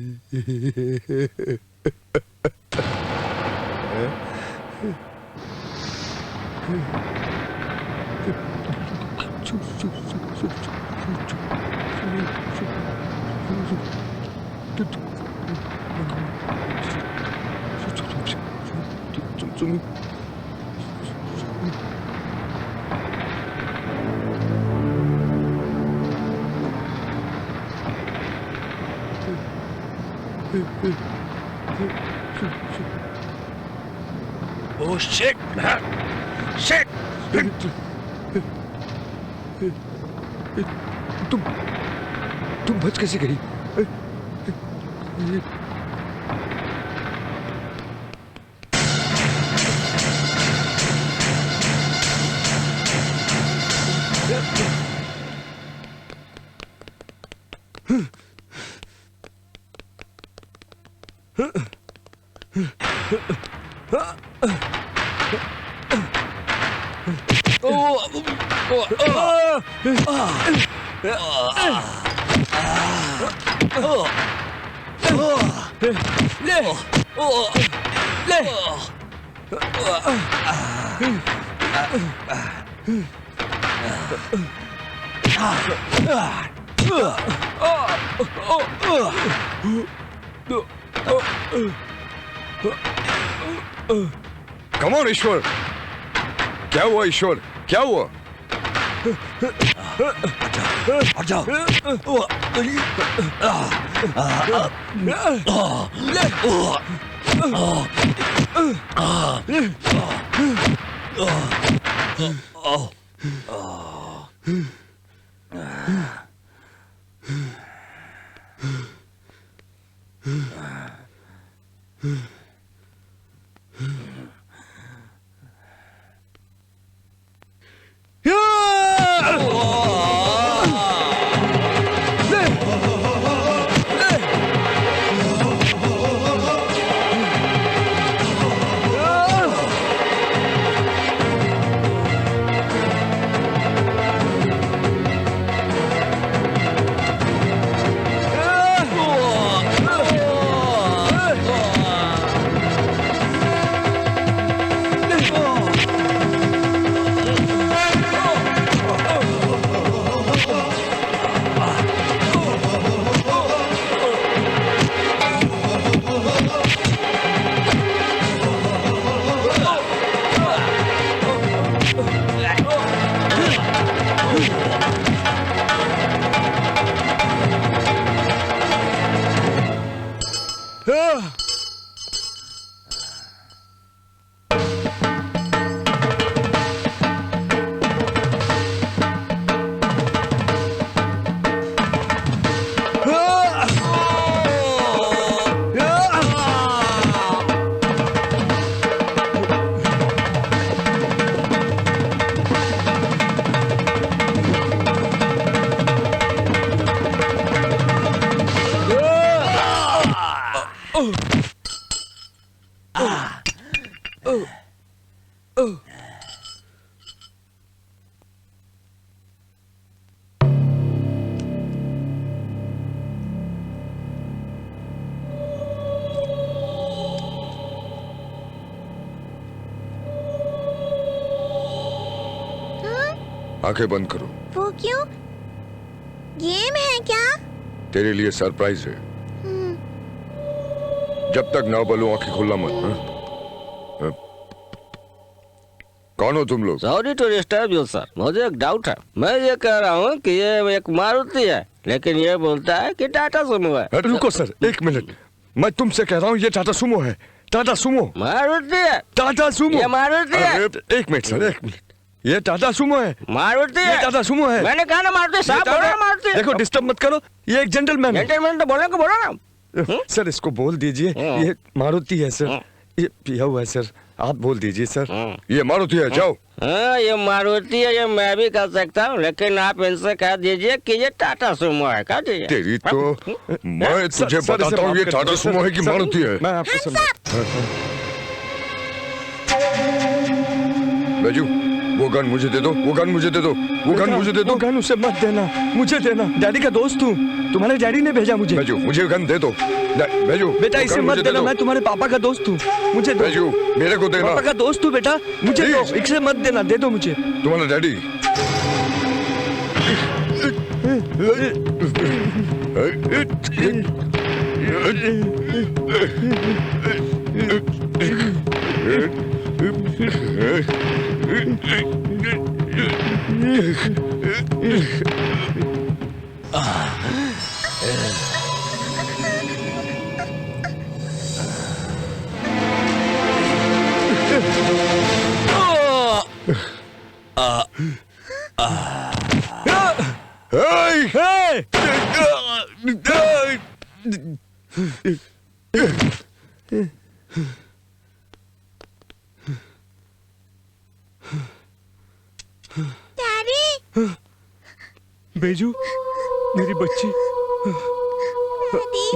Oh shit! Shit! तुम बच कैसे गई? Come on, ईश्वर, क्या हुआ ईश्वर, क्या हुआ? हट जाओ। आंखें बंद करो। वो क्यों? गेम है क्या? तेरे लिए सरप्राइज है। जब तक ना बोलो आंखें खोलना मत। हाँ? कौन हो तुम लोग? Sorry to disturb you sir, मुझे एक डाउट है। मैं ये कह रहा हूँ कि ये एक मारुति है, लेकिन ये बोलता है कि टाटा सुमो है। रुको सर, एक मिनट। मैं तुमसे कह रहा हूँ ये टाटा सुमो है। टाटा सुमो मारुति है। टाटा सुमो ये मारुति है। एक मिनट सर, एक मिनट। ये टाटा सुमो है। मारुति है। ये टाटा सुमो है। मैंने कहा ना मारुति, साहब बोल रहा मारुति। देखो डिस्टर्ब मत करो, ये एक जेंटलमैन है। जेंटलमैन तो बोलने को बोलो ना। सर इसको बोल दीजिए, ये मारुति है सर। ये पिया हुआ है सर, आप बोल दीजिए सर। ये मारुति है, जाओ। हाँ ये मारुति है, ये मैं भी कर सकता हूँ, लेकिन आप इनसे कह दीजिए कि ये टाटा सुमो है। कह दीजिए। तेरी तो मैं तुझे बताता हूँ ये टाटा सुमो है कि मारुति है। मैं आपको बैजू, वो गन मुझे दे दो, वो गन मुझे दे दो, वो गन मुझे दे दो। गन उसे मत देना, मुझे देना। डैडी का दोस्त हूँ, तुम्हारे डैडी ने भेजा मुझे। बैजू मुझे गन दे दो। बैजू बेटा इसे मत देना, मैं तुम्हारे पापा का दोस्त हूँ, मुझे दो। बैजू मेरे को देना। पापा का दोस्त हूँ बेटा, मुझे दो, इसे मत देना, दे दो मुझे। तुम्हारा डैडी डैडी, बेजू मेरी बच्ची। डैडी,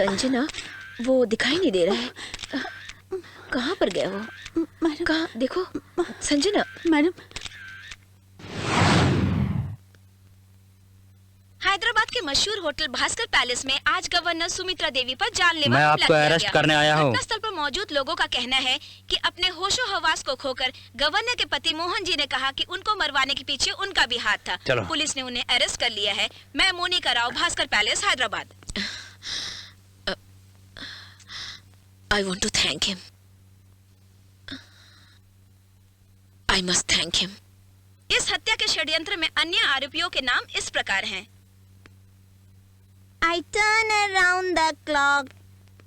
संजना, वो दिखाई नहीं दे रहा है। कहाँ पर गया वो? कहाँ? देखो संजना। मैडम, हैदराबाद के मशहूर होटल भास्कर पैलेस में आज गवर्नर सुमित्रा देवी पर जानलेवा मैं हमला आपको किया अरेस्ट गया। करने आया हूँ। घटनास्थल पर मौजूद लोगों का कहना है कि अपने होशो हवास को खोकर गवर्नर के पति मोहन जी ने कहा कि उनको मरवाने के पीछे उनका भी हाथ था। चलो। पुलिस ने उन्हें अरेस्ट कर लिया है। मैं Monika Rao, Bhaskar palace, Hyderabad. I want to thank him. I must thank him. इस हत्या के षड्यंत्र में अन्य आरोपियों के नाम इस प्रकार हैं। I turn around the clock.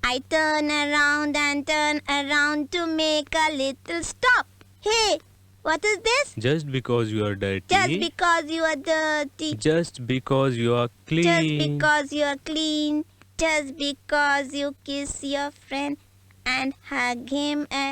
I turn around and turn around to make a little stop. Hey, what is this? Just because you are dirty. Just because you are dirty. Just because you are clean. Just because you are clean. Just because you kiss your friend and hug him and